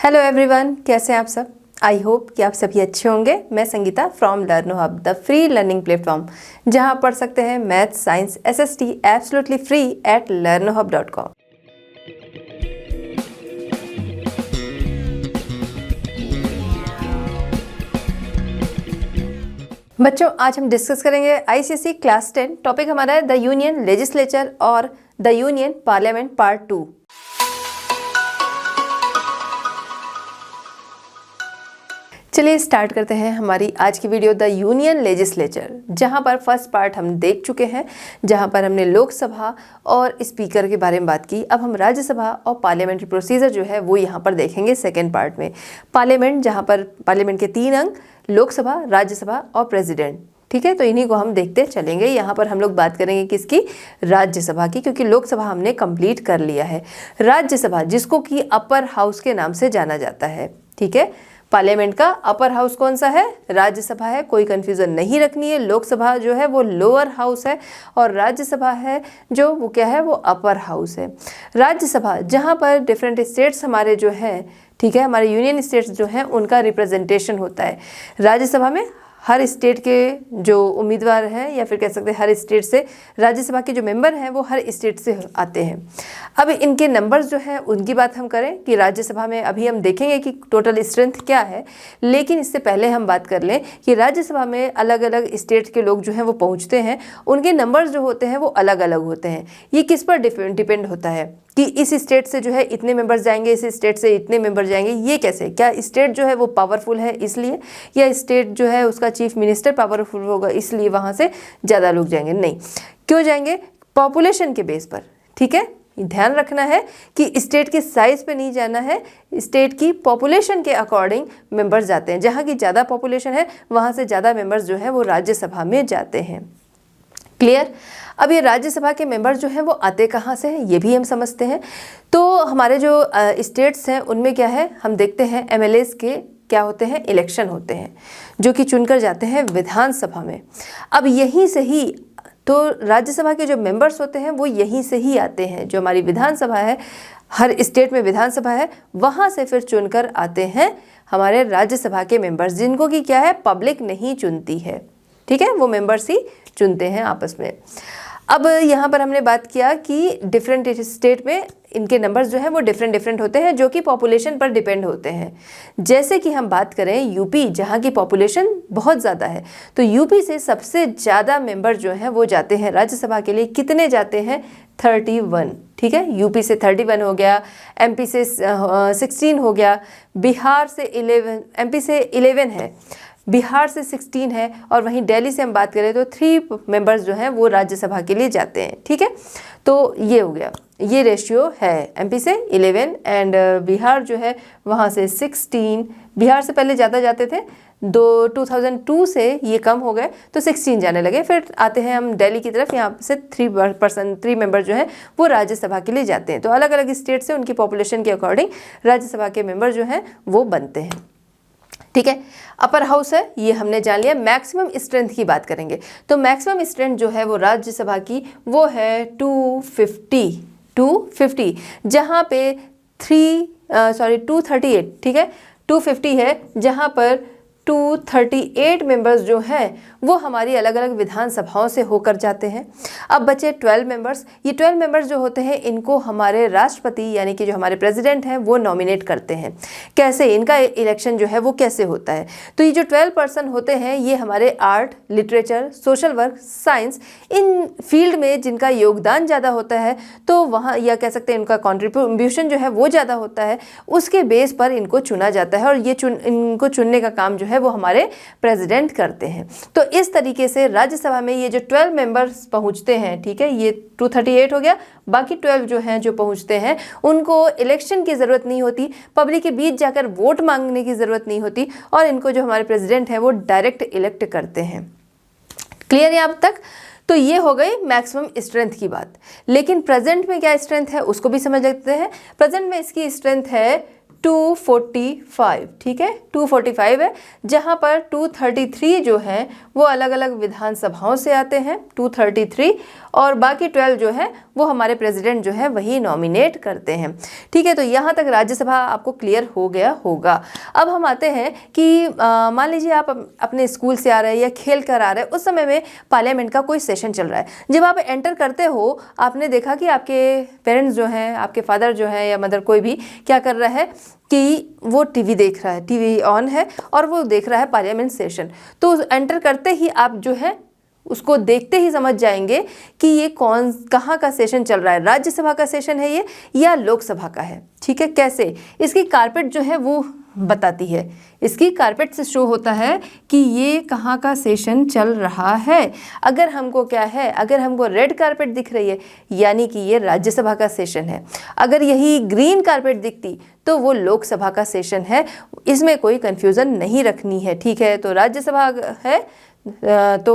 Hello everyone, कैसे हैं आप सब। आई होप कि आप सभी अच्छे होंगे। मैं Sangeeta from लर्नो hub, the free learning platform, जहां आप पढ़ सकते हैं math, science, SST absolutely free at learnohub.com। बच्चों, आज हम डिस्कस करेंगे आईसीएसई क्लास 10। टॉपिक हमारा है द यूनियन लेजिस्लेचर और द यूनियन पार्लियामेंट पार्ट 2। चलिए स्टार्ट करते हैं हमारी आज की वीडियो द यूनियन लेजिस्लेचर, जहां पर फर्स्ट पार्ट हम देख चुके हैं, जहां पर हमने लोकसभा और स्पीकर के बारे में बात की। अब हम राज्यसभा और पार्लियामेंट्री प्रोसीजर जो है वो यहां पर देखेंगे सेकेंड पार्ट में। पार्लियामेंट, जहां पर पार्लियामेंट के 3 अंग, लोकसभा, राज्यसभा और प्रेसिडेंट। ठीक है, तो इन्हीं को हम देखते चलेंगे। यहाँ पर हम लोग बात करेंगे किसकी, राज्यसभा की, क्योंकि लोकसभा हमने कंप्लीट कर लिया है। राज्यसभा, जिसको कि अपर हाउस के नाम से जाना जाता है। ठीक है, पार्लियामेंट का अपर हाउस कौन सा है, राज्यसभा है, कोई कंफ्यूजन नहीं रखनी है। लोकसभा जो है वो लोअर हाउस है और राज्यसभा है जो वो क्या है, वो अपर हाउस है। राज्यसभा, जहाँ पर डिफरेंट स्टेट्स हमारे जो हैं, ठीक है, हमारे यूनियन स्टेट्स जो हैं उनका रिप्रेजेंटेशन होता है। राज्यसभा में हर स्टेट के जो उम्मीदवार हैं, या फिर कह सकते हैं हर स्टेट से राज्यसभा के जो मेंबर हैं वो हर स्टेट से आते हैं। अब इनके नंबर्स जो हैं उनकी बात हम करें कि राज्यसभा में अभी हम देखेंगे कि टोटल स्ट्रेंथ क्या है, लेकिन इससे पहले हम बात कर लें कि राज्यसभा में अलग अलग स्टेट के लोग जो हैं वो पहुँचते हैं, उनके नंबर्स जो होते हैं वो अलग अलग होते हैं। ये किस पर डिपेंड होता है कि इस स्टेट से जो है इतने मेंबर्स जाएंगे, इस स्टेट से इतने मेंबर जाएंगे। ये कैसे, क्या स्टेट जो है वो पावरफुल है इसलिए, या स्टेट जो है उसका चीफ मिनिस्टर पावरफुल होगा इसलिए वहाँ से ज़्यादा लोग जाएंगे? नहीं, क्यों जाएंगे, पॉपुलेशन के बेस पर। ठीक है, ध्यान रखना है कि स्टेट के साइज पे नहीं जाना है, स्टेट की पॉपुलेशन के अकॉर्डिंग मेंबर्स जाते हैं। जहाँ की ज़्यादा पॉपुलेशन है वहाँ से ज़्यादा मेंबर्स जो है वो राज्यसभा में जाते हैं। क्लियर। अब ये राज्यसभा के मेंबर जो हैं वो आते कहाँ से हैं, ये भी हम समझते हैं। तो हमारे जो स्टेट्स हैं उनमें क्या है, हम देखते हैं एमएलएस के क्या होते हैं, इलेक्शन होते हैं, जो कि चुनकर जाते हैं विधानसभा में। अब यहीं से ही तो राज्यसभा के जो मेंबर्स होते हैं वो यहीं से ही आते हैं। जो हमारी विधानसभा है, हर स्टेट में विधानसभा है, वहाँ से फिर चुनकर आते हैं हमारे राज्यसभा के मेंबर्स, जिनको कि क्या है, पब्लिक नहीं चुनती है। ठीक है, वो मेंबर्स ही चुनते हैं आपस में। अब यहाँ पर हमने बात किया कि डिफरेंट स्टेट में इनके नंबर्स जो हैं वो डिफरेंट होते हैं, जो कि पॉपुलेशन पर डिपेंड होते हैं। जैसे कि हम बात करें यूपी, जहाँ की पॉपुलेशन बहुत ज़्यादा है, तो यूपी से सबसे ज़्यादा मेंबर जो हैं वो जाते हैं राज्यसभा के लिए। कितने जाते हैं, 31। ठीक है, यूपी से 31 हो गया, एमपी से 16 हो गया, बिहार से 11, एमपी से 11 है, बिहार से 16 है, और वहीं दिल्ली से हम बात करें तो 3 मेंबर्स जो हैं वो राज्यसभा के लिए जाते हैं। ठीक है, तो ये हो गया, ये रेशियो है, एमपी से 11 एंड बिहार जो है वहाँ से 16। बिहार से पहले ज़्यादा जाते थे, 2002 से ये कम हो गए तो 16 जाने लगे। फिर आते हैं हम दिल्ली की तरफ, यहाँ से 3 मेंबर जो हैं वो राज्यसभा के लिए जाते हैं। तो अलग अलग स्टेट से उनकी पॉपुलेशन के अकॉर्डिंग राज्यसभा के मेंबर जो हैं वो बनते हैं। ठीक है, अपर हाउस है, ये हमने जान लिया। मैक्सिमम स्ट्रेंथ की बात करेंगे तो मैक्सिमम स्ट्रेंथ जो है वो राज्यसभा की वो है 250, जहाँ पे 238। ठीक है, 250 है, जहाँ पर 238 मेंबर्स जो हैं वो हमारी अलग अलग विधानसभाओं से होकर जाते हैं। अब बचे 12 मेंबर्स। ये 12 मेंबर्स जो होते हैं इनको हमारे राष्ट्रपति यानी कि जो हमारे प्रेसिडेंट हैं वो नॉमिनेट करते हैं। कैसे, इनका इलेक्शन जो है वो कैसे होता है, तो ये जो 12 पर्सन होते हैं ये हमारे art, literature, social work, science, इन फील्ड में जिनका योगदान ज़्यादा होता है, तो वहाँ या कह सकते हैं इनका कॉन्ट्रीब्यूशन जो है वो ज़्यादा होता है, उसके बेस पर इनको चुना जाता है। और ये इनको चुनने का काम जो है वो हमारे प्रेसिडेंट करते हैं। तो इस तरीके से राज्यसभा में ये जो 12 मेंबर्स पहुंचते हैं, ठीक है, ये 238 हो गया, बाकी 12 जो हैं जो पहुंचते हैं उनको इलेक्शन की ज़रूरत नहीं होती, पब्लिक के बीच जाकर वोट मांगने की ज़रूरत नहीं होती, और इनको जो हमारे प्रेसिडेंट हैं वो डायरेक्ट इलेक्ट करते हैं। क्लियर है अब तक? तो ये हो गई मैक्सिमम स्ट्रेंथ की बात। लेकिन प्रेजेंट में क्या स्ट्रेंथ है उसको भी समझ लेते हैं। प्रेजेंट में इसकी स्ट्रेंथ है 245। ठीक है, 245 है, जहाँ पर 233 जो हैं वो अलग अलग विधानसभाओं से आते हैं, 233, और बाकी 12 जो है वो हमारे प्रेसिडेंट जो है वही नॉमिनेट करते हैं। ठीक है, तो यहाँ तक राज्यसभा आपको क्लियर हो गया होगा। अब हम आते हैं कि मान लीजिए आप अपने स्कूल से आ रहे हैं या खेल कर आ रहे हैं, उस समय में पार्लियामेंट का कोई सेशन चल रहा है। जब आप एंटर करते हो, आपने देखा कि आपके पेरेंट्स जो हैं, आपके फादर जो हैं या मदर, कोई भी क्या कर रहा है कि वो टीवी देख रहा है, टीवी ऑन है और वो देख रहा है पार्लियामेंट सेशन। तो एंटर करते ही आप जो है उसको देखते ही समझ जाएंगे कि ये कहाँ का सेशन चल रहा है, राज्यसभा का सेशन है ये या लोकसभा का है। ठीक है, कैसे? इसकी कारपेट जो है वो बताती है, इसकी कारपेट से शो होता है कि ये कहाँ का सेशन चल रहा है। अगर हमको क्या है, अगर हमको रेड कारपेट दिख रही है यानी कि ये राज्यसभा का सेशन है। अगर यही ग्रीन कारपेट दिखती तो वो लोकसभा का सेशन है। इसमें कोई कंफ्यूजन नहीं रखनी है। ठीक है, तो राज्यसभा है तो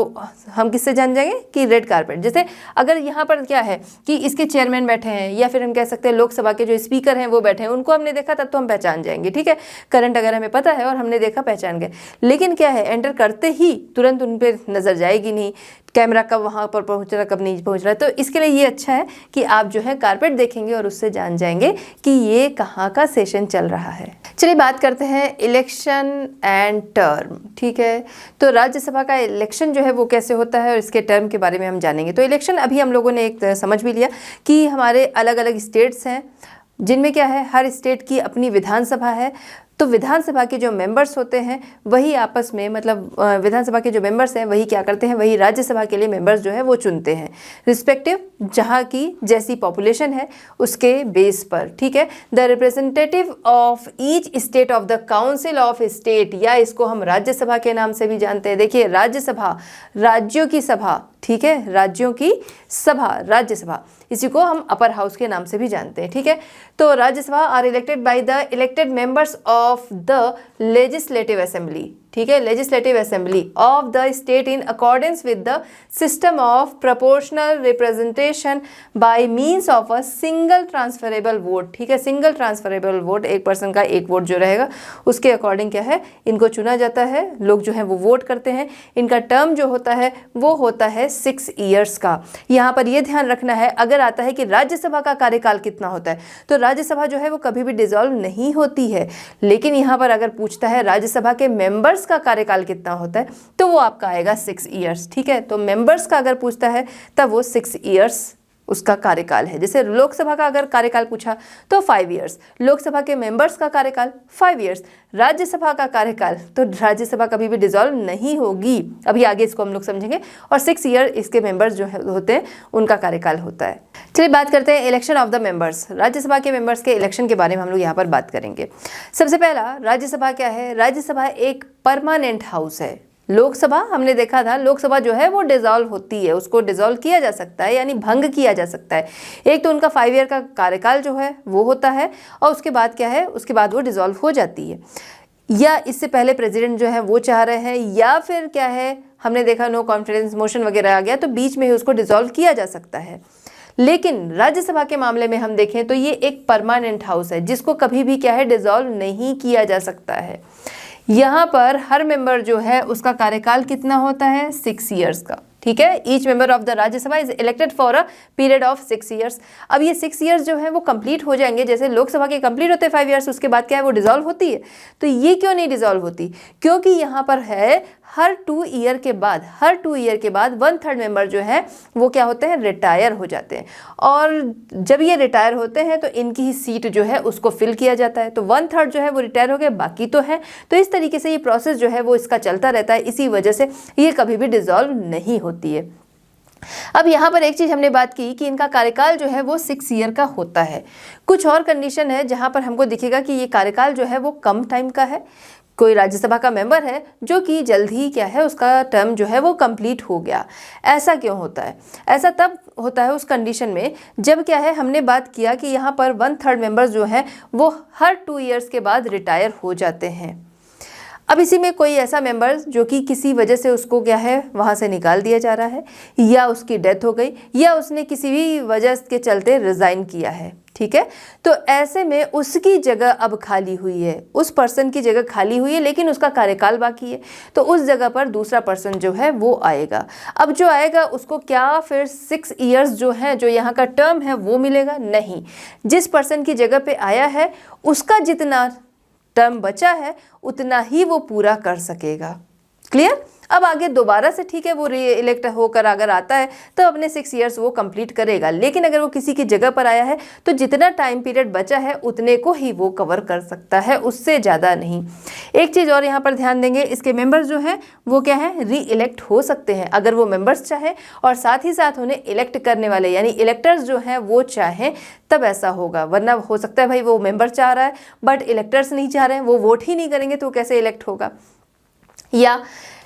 हम किससे जान जाएंगे कि रेड कारपेट। जैसे अगर यहाँ पर क्या है कि इसके चेयरमैन बैठे हैं या फिर हम कह सकते हैं लोकसभा के जो स्पीकर हैं वो बैठे हैं, उनको हमने देखा तब तो हम पहचान जाएंगे। ठीक है, करंट अगर हमें पता है और हमने देखा, पहचान गए। लेकिन क्या है, एंटर करते ही तुरंत उन पर नज़र जाएगी नहीं, कैमरा कब वहाँ पर पहुँच रहा कब नहीं पहुँच रहा है। तो इसके लिए ये अच्छा है कि आप जो है कारपेट देखेंगे और उससे जान जाएंगे कि ये कहाँ का सेशन चल रहा है। चलिए बात करते हैं इलेक्शन एंड टर्म। ठीक है, तो राज्यसभा का इलेक्शन जो है वो कैसे होता है और इसके टर्म के बारे में हम जानेंगे। तो इलेक्शन अभी हम लोगों ने एक समझ भी लिया कि हमारे अलग अलग स्टेट्स हैं जिनमें क्या है, हर स्टेट की अपनी विधानसभा है। तो विधानसभा के जो मेंबर्स होते हैं वही आपस में, मतलब विधानसभा के जो मेंबर्स हैं वही क्या करते हैं, वही राज्यसभा के लिए मेंबर्स जो है वो चुनते हैं, रिस्पेक्टिव जहाँ की जैसी पॉपुलेशन है उसके बेस पर। ठीक है, the representative of each state of the council of state, या इसको हम राज्यसभा के नाम से भी जानते हैं। देखिए, राज्यसभा राज्यों की सभा, ठीक है, राज्यों की सभा राज्यसभा, इसी को हम अपर हाउस के नाम से भी जानते हैं। ठीक है, तो Rajya Sabha are elected by the elected members of the legislative assembly. ठीक है, legislative assembly of the state in accordance with the system of proportional representation by means of a single transferable vote. ठीक है, सिंगल ट्रांसफरेबल वोट, एक person का एक vote जो रहेगा उसके अकॉर्डिंग क्या है, इनको चुना जाता है। लोग जो है वो वोट करते हैं। इनका टर्म जो होता है वो होता है 6 ईयर्स का। यहाँ पर यह ध्यान रखना है, अगर आता है कि राज्यसभा का कार्यकाल कितना होता है, तो राज्यसभा जो है वो कभी भी डिसॉल्व नहीं होती है। लेकिन यहाँ पर अगर पूछता है राज्यसभा के मेंबर्स का कार्यकाल कितना होता है, तो वो आपका आएगा 6 ईयर्स। ठीक है, तो मेंबर्स का अगर पूछता है तब वो 6 ईयर्स उसका कार्यकाल है। जैसे लोकसभा का अगर कार्यकाल पूछा तो 5 ईयर्स, लोकसभा के मेंबर्स का कार्यकाल 5 ईयर्स, राज्यसभा का कार्यकाल, तो राज्यसभा कभी भी डिसॉल्व नहीं होगी। अभी आगे इसको हम लोग समझेंगे। और 6 ईयर इसके मेंबर्स जो होते हैं उनका कार्यकाल होता है। चलिए बात करते हैं election of the members. Rajya Sabha के मेंबर्स के इलेक्शन के बारे में हम लोग यहाँ पर बात करेंगे। सबसे पहला, राज्यसभा क्या है? राज्यसभा एक परमानेंट हाउस है। लोकसभा हमने देखा था, लोकसभा जो है वो डिसॉल्व होती है, उसको डिसॉल्व किया जा सकता है, यानी भंग किया जा सकता है। एक तो उनका 5 ईयर का कार्यकाल जो है वो होता है और उसके बाद क्या है, उसके बाद वो डिसॉल्व हो जाती है। या इससे पहले प्रेसिडेंट जो है वो चाह रहे हैं, या फिर क्या है, हमने देखा नो कॉन्फिडेंस मोशन वगैरह आ गया तो बीच में ही उसको डिसॉल्व किया जा सकता है। लेकिन राज्यसभा के मामले में हम देखें तो ये एक परमानेंट हाउस है जिसको कभी भी क्या है, डिसॉल्व नहीं किया जा सकता है। यहाँ पर हर मेंबर जो है उसका कार्यकाल कितना होता है? 6 ईयर्स का। ठीक है, each member of the Rajya Sabha is elected for a period of 6 years. अब ये 6 ईयर्स जो है वो कंप्लीट हो जाएंगे, जैसे लोकसभा के कंप्लीट होते हैं 5 ईयर्स, उसके बाद क्या है, वो डिसॉल्व होती है। तो ये क्यों नहीं डिसॉल्व होती? क्योंकि यहाँ पर है हर 2 ईयर के बाद, हर 2 ईयर के बाद 1/3 मेंबर जो है वो क्या होते हैं, रिटायर हो जाते हैं। और जब ये रिटायर होते हैं तो इनकी ही सीट जो है उसको फिल किया जाता है। तो 1/3 जो है वो रिटायर हो गए, बाकी तो है। तो इस तरीके से ये प्रोसेस जो है वो इसका चलता रहता है, इसी वजह से ये कभी भी डिसॉल्व नहीं होती है। अब यहाँ पर एक चीज़ हमने बात की कि इनका कार्यकाल जो है वो 6 ईयर का होता है। कुछ और कंडीशन है जहाँ पर हमको दिखेगा कि ये कार्यकाल जो है वो कम टाइम का है। कोई राज्यसभा का मेंबर है जो कि जल्द ही क्या है, उसका टर्म जो है वो कंप्लीट हो गया। ऐसा क्यों होता है? ऐसा तब होता है उस कंडीशन में जब क्या है, हमने बात किया कि यहाँ पर 1/3 मेंबर्स जो हैं वो हर 2 ईयर्स के बाद रिटायर हो जाते हैं। अब इसी में कोई ऐसा मेंबर जो कि किसी वजह से उसको क्या है, वहाँ से निकाल दिया जा रहा है, या उसकी डेथ हो गई, या उसने किसी भी वजह के चलते रिज़ाइन किया है। ठीक है। तो ऐसे में उसकी जगह अब खाली हुई है, उस पर्सन की जगह खाली हुई है, लेकिन उसका कार्यकाल बाकी है, तो उस जगह पर दूसरा पर्सन जो है वो आएगा। अब जो आएगा उसको क्या फिर 6 इयर्स जो है, जो यहाँ का टर्म है वो मिलेगा? नहीं, जिस पर्सन की जगह पे आया है उसका जितना टर्म बचा है उतना ही वो पूरा कर सकेगा। क्लियर? अब आगे दोबारा से ठीक है वो री इलेक्ट होकर अगर आता है तो अपने 6 इयर्स वो कंप्लीट करेगा, लेकिन अगर वो किसी की जगह पर आया है तो जितना टाइम पीरियड बचा है उतने को ही वो कवर कर सकता है, उससे ज़्यादा नहीं। एक चीज़ और यहाँ पर ध्यान देंगे, इसके मेंबर्स जो हैं वो क्या है, री इलेक्ट हो सकते हैं अगर वो मेंबर्स चाहें, और साथ ही साथ उन्हें इलेक्ट करने वाले यानी इलेक्टर्स जो हैं वो चाहें तब ऐसा होगा। वरना हो सकता है भाई वो मेंबर चाह रहा है बट इलेक्टर्स नहीं चाह रहे हैं, वो वोट ही नहीं करेंगे तो कैसे इलेक्ट होगा। या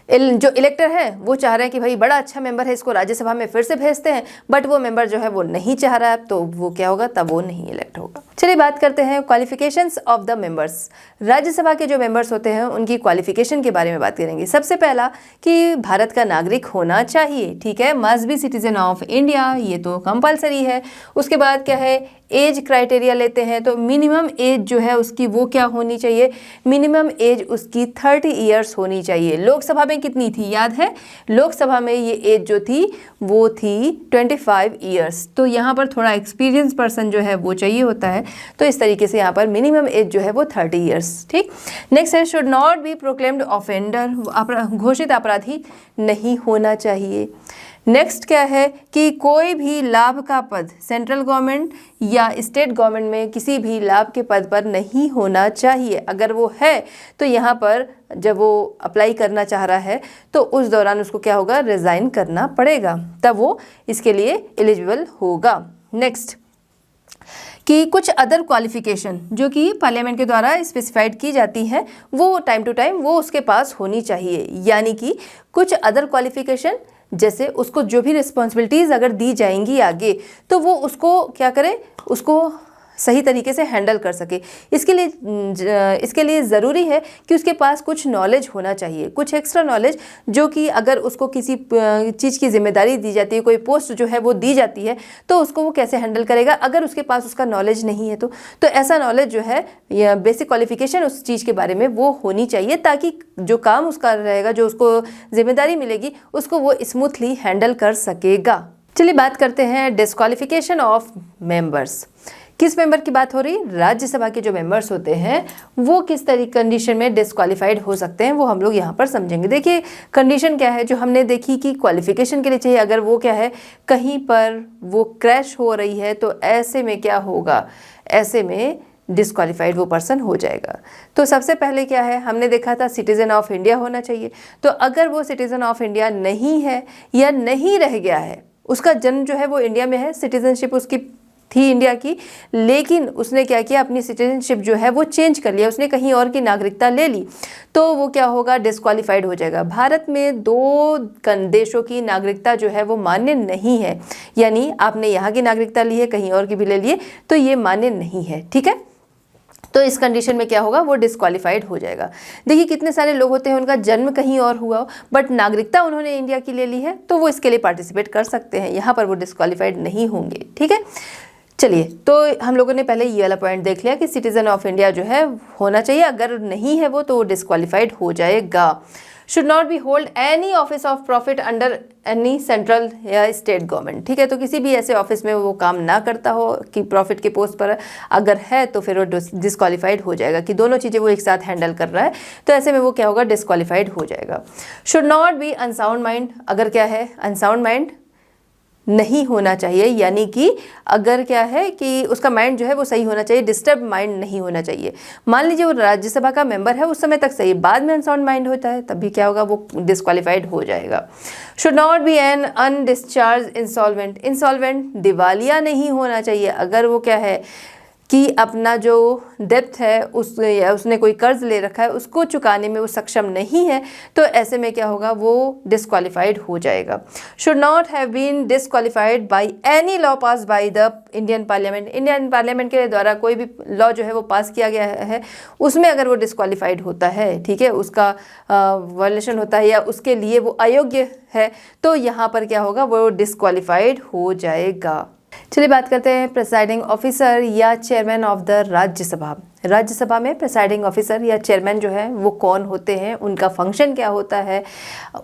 जो इलेक्टर है वो चाह रहे हैं कि भाई बड़ा अच्छा मेंबर है, इसको राज्यसभा में फिर से भेजते हैं, बट वो मेंबर जो है वो नहीं चाह रहा है, तो वो क्या होगा, तब वो नहीं इलेक्ट होगा। चलिए बात करते हैं qualifications of the members. Rajya Sabha के जो मेंबर्स होते हैं उनकी क्वालिफिकेशन के बारे में बात करेंगे। सबसे पहला कि भारत का नागरिक होना चाहिए, ठीक है, must be citizen of India, ये तो कंपलसरी है। उसके बाद क्या है, एज क्राइटेरिया लेते हैं तो मिनिमम एज जो है उसकी वो क्या होनी चाहिए, मिनिमम एज उसकी 30 इयर्स होनी चाहिए। लोकसभा में कितनी थी याद है, लोकसभा में ये एज जो थी वो थी 25 इयर्स, तो यहाँ पर थोड़ा एक्सपीरियंस पर्सन जो है वो चाहिए होता है, तो इस तरीके से यहाँ पर मिनिमम एज जो है वो 30 इयर्स। ठीक, नेक्स्ट है should not B proclaimed offender, घोषित अपराधी नहीं होना चाहिए। नेक्स्ट क्या है कि कोई भी लाभ का पद सेंट्रल गवर्नमेंट या स्टेट गवर्नमेंट में किसी भी लाभ के पद पर नहीं होना चाहिए। अगर वो है तो यहाँ पर जब वो अप्लाई करना चाह रहा है तो उस दौरान उसको क्या होगा, रिज़ाइन करना पड़ेगा, तब वो इसके लिए एलिजिबल होगा। नेक्स्ट कि कुछ अदर क्वालिफिकेशन जो कि पार्लियामेंट के द्वारा स्पेसिफाइड की जाती हैं वो टाइम टू टाइम वो उसके पास होनी चाहिए। यानी कि कुछ अदर क्वालिफिकेशन जैसे उसको जो भी रिस्पॉन्सिबिलिटीज़ अगर दी जाएंगी आगे तो वो उसको क्या करे, उसको सही तरीके से हैंडल कर सके। इसके लिए ज़रूरी है कि उसके पास कुछ नॉलेज होना चाहिए, कुछ एक्स्ट्रा नॉलेज, जो कि अगर उसको किसी चीज़ की जिम्मेदारी दी जाती है, कोई पोस्ट जो है वो दी जाती है, तो उसको वो कैसे हैंडल करेगा अगर उसके पास उसका नॉलेज नहीं है। तो ऐसा नॉलेज जो है या बेसिक क्वालिफिकेशन उस चीज़ के बारे में वो होनी चाहिए, ताकि जो काम उसका रहेगा, जो उसको जिम्मेदारी मिलेगी, उसको वो स्मूथली हैंडल कर सकेगा। चलिए बात करते हैं डिस्क्वालिफिकेशन ऑफ मेंबर्स। किस मेंबर की बात हो रही है, राज्यसभा के जो मेंबर्स होते हैं वो किस तरीके कंडीशन में डिस्क्वालीफाइड हो सकते हैं वो हम लोग यहाँ पर समझेंगे। देखिए कंडीशन क्या है जो हमने देखी कि क्वालिफिकेशन के लिए चाहिए, अगर वो क्या है कहीं पर वो क्रैश हो रही है तो ऐसे में क्या होगा, ऐसे में डिस्क्वालीफाइड वो पर्सन हो जाएगा। तो सबसे पहले क्या है, हमने देखा था सिटीज़न ऑफ इंडिया होना चाहिए। तो अगर वो सिटीज़न ऑफ इंडिया नहीं है या नहीं रह गया है, उसका जन्म जो है वो इंडिया में है, सिटीजनशिप उसकी थी इंडिया की, लेकिन उसने क्या किया, अपनी सिटीजनशिप जो है वो चेंज कर लिया, उसने कहीं और की नागरिकता ले ली, तो वो क्या होगा, डिस्क्वालीफाइड हो जाएगा। भारत में 2 देशों की नागरिकता जो है वो मान्य नहीं है, यानी आपने यहाँ की नागरिकता ली है, कहीं और की भी ले लिए, तो ये मान्य नहीं है। ठीक है, तो इस कंडीशन में क्या होगा, वो डिस्क्वालीफाइड हो जाएगा। देखिए कितने सारे लोग होते हैं उनका जन्म कहीं और हुआ बट नागरिकता उन्होंने इंडिया की ले ली है, तो वो इसके लिए पार्टिसिपेट कर सकते हैं, यहाँ पर वो डिस्क्वालीफाइड नहीं होंगे। ठीक है, चलिए तो हम लोगों ने पहले ये वाला पॉइंट देख लिया कि सिटीजन ऑफ इंडिया जो है होना चाहिए, अगर नहीं है वो तो वो डिस्क्वालीफाइड हो जाएगा। Should not B hold any office of profit under any central या स्टेट गवर्नमेंट। ठीक है, तो किसी भी ऐसे ऑफिस में वो काम ना करता हो कि प्रॉफिट के पोस्ट पर अगर है तो फिर वो डिस्क्वालीफाइड हो जाएगा, कि दोनों चीज़ें वो एक साथ हैंडल कर रहा है, तो ऐसे में वो क्या होगा, डिस्क्वालीफाइड हो जाएगा। Should not B unsound mind, अगर क्या है अनसाउंड माइंड नहीं होना चाहिए, यानी कि अगर क्या है कि उसका माइंड जो है वो सही होना चाहिए, डिस्टर्ब माइंड नहीं होना चाहिए। मान लीजिए वो राज्यसभा का मेंबर है, उस समय तक सही, बाद में अनसाउंड माइंड होता है, तब भी क्या होगा, वो डिस्क्वालीफाइड हो जाएगा। Should not be an undischarged insolvent, insolvent दिवालिया नहीं होना चाहिए। अगर वो क्या है कि अपना जो डेप्थ है उसने कोई कर्ज ले रखा है, उसको चुकाने में वो सक्षम नहीं है, तो ऐसे में क्या होगा, वो डिस्क्वालीफाइड हो जाएगा। Should not have been disqualified by any law pass by the Indian parliament, Indian parliament के द्वारा कोई भी लॉ जो है वो पास किया गया है, उसमें अगर वो डिस्क्वालीफाइड होता है, ठीक है, उसका वायलेशन होता है या उसके लिए वो अयोग्य है, तो यहाँ पर क्या होगा, वो डिस्क्वालीफाइड हो जाएगा। चलिए बात करते हैं प्रेसाइडिंग ऑफिसर या chairman of the Rajya Sabha. Rajya Sabha में प्रेसाइडिंग ऑफिसर या चेयरमैन जो है वो कौन होते हैं, उनका फंक्शन क्या होता है,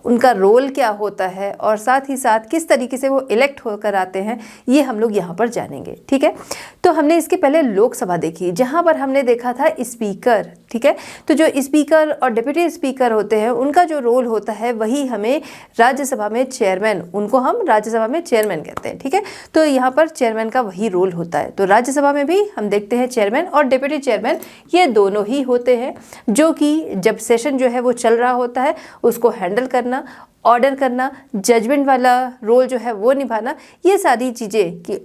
उनका रोल क्या होता है और साथ ही साथ किस तरीके से वो इलेक्ट होकर आते हैं, ये हम लोग यहाँ पर जानेंगे। ठीक है, तो हमने इसके पहले लोकसभा देखी जहाँ पर हमने देखा था स्पीकर। ठीक है, तो जो स्पीकर और डिप्टी स्पीकर होते हैं उनका जो रोल होता है वही हमें राज्यसभा में चेयरमैन, उनको हम राज्यसभा में चेयरमैन कहते हैं। ठीक है, तो यहाँ पर चेयरमैन का वही रोल होता है। तो राज्यसभा में भी हम देखते हैं चेयरमैन और डिप्टी चेयरमैन ये दोनों ही होते हैं, जो कि जब सेशन जो है वो चल रहा होता है उसको हैंडल करना, ऑर्डर करना, जजमेंट वाला रोल जो है वो निभाना, ये सारी चीज़ें कि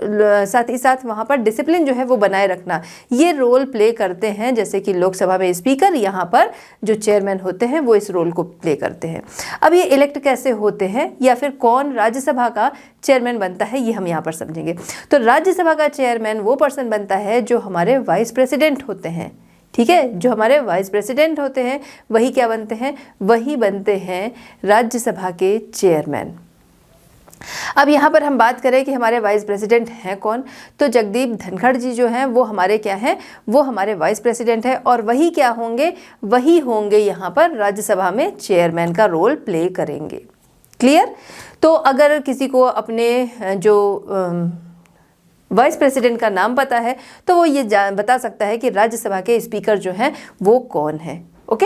साथ ही साथ वहाँ पर डिसिप्लिन जो है वो बनाए रखना, ये रोल प्ले करते हैं। जैसे कि लोकसभा में स्पीकर, यहाँ पर जो चेयरमैन होते हैं वो इस रोल को प्ले करते हैं। अब ये इलेक्ट कैसे होते हैं या फिर कौन राज्यसभा का चेयरमैन बनता है, ये हम यहाँ पर समझेंगे। तो राज्यसभा का चेयरमैन वो पर्सन बनता है जो हमारे वाइस प्रेसिडेंट होते हैं। ठीक है, जो हमारे वाइस प्रेसिडेंट होते हैं वही क्या बनते हैं, वही बनते हैं राज्यसभा के चेयरमैन। अब यहाँ पर हम बात करें कि हमारे वाइस प्रेसिडेंट हैं कौन, तो जगदीप धनखड़ जी जो हैं वो हमारे क्या हैं, वो हमारे वाइस प्रेसिडेंट हैं और वही क्या होंगे, वही होंगे यहाँ पर राज्यसभा में चेयरमैन का रोल प्ले करेंगे। क्लियर? तो अगर किसी को अपने जो वाइस प्रेसिडेंट का नाम पता है तो वो ये बता सकता है कि राज्यसभा के स्पीकर जो हैं वो कौन है। ओके,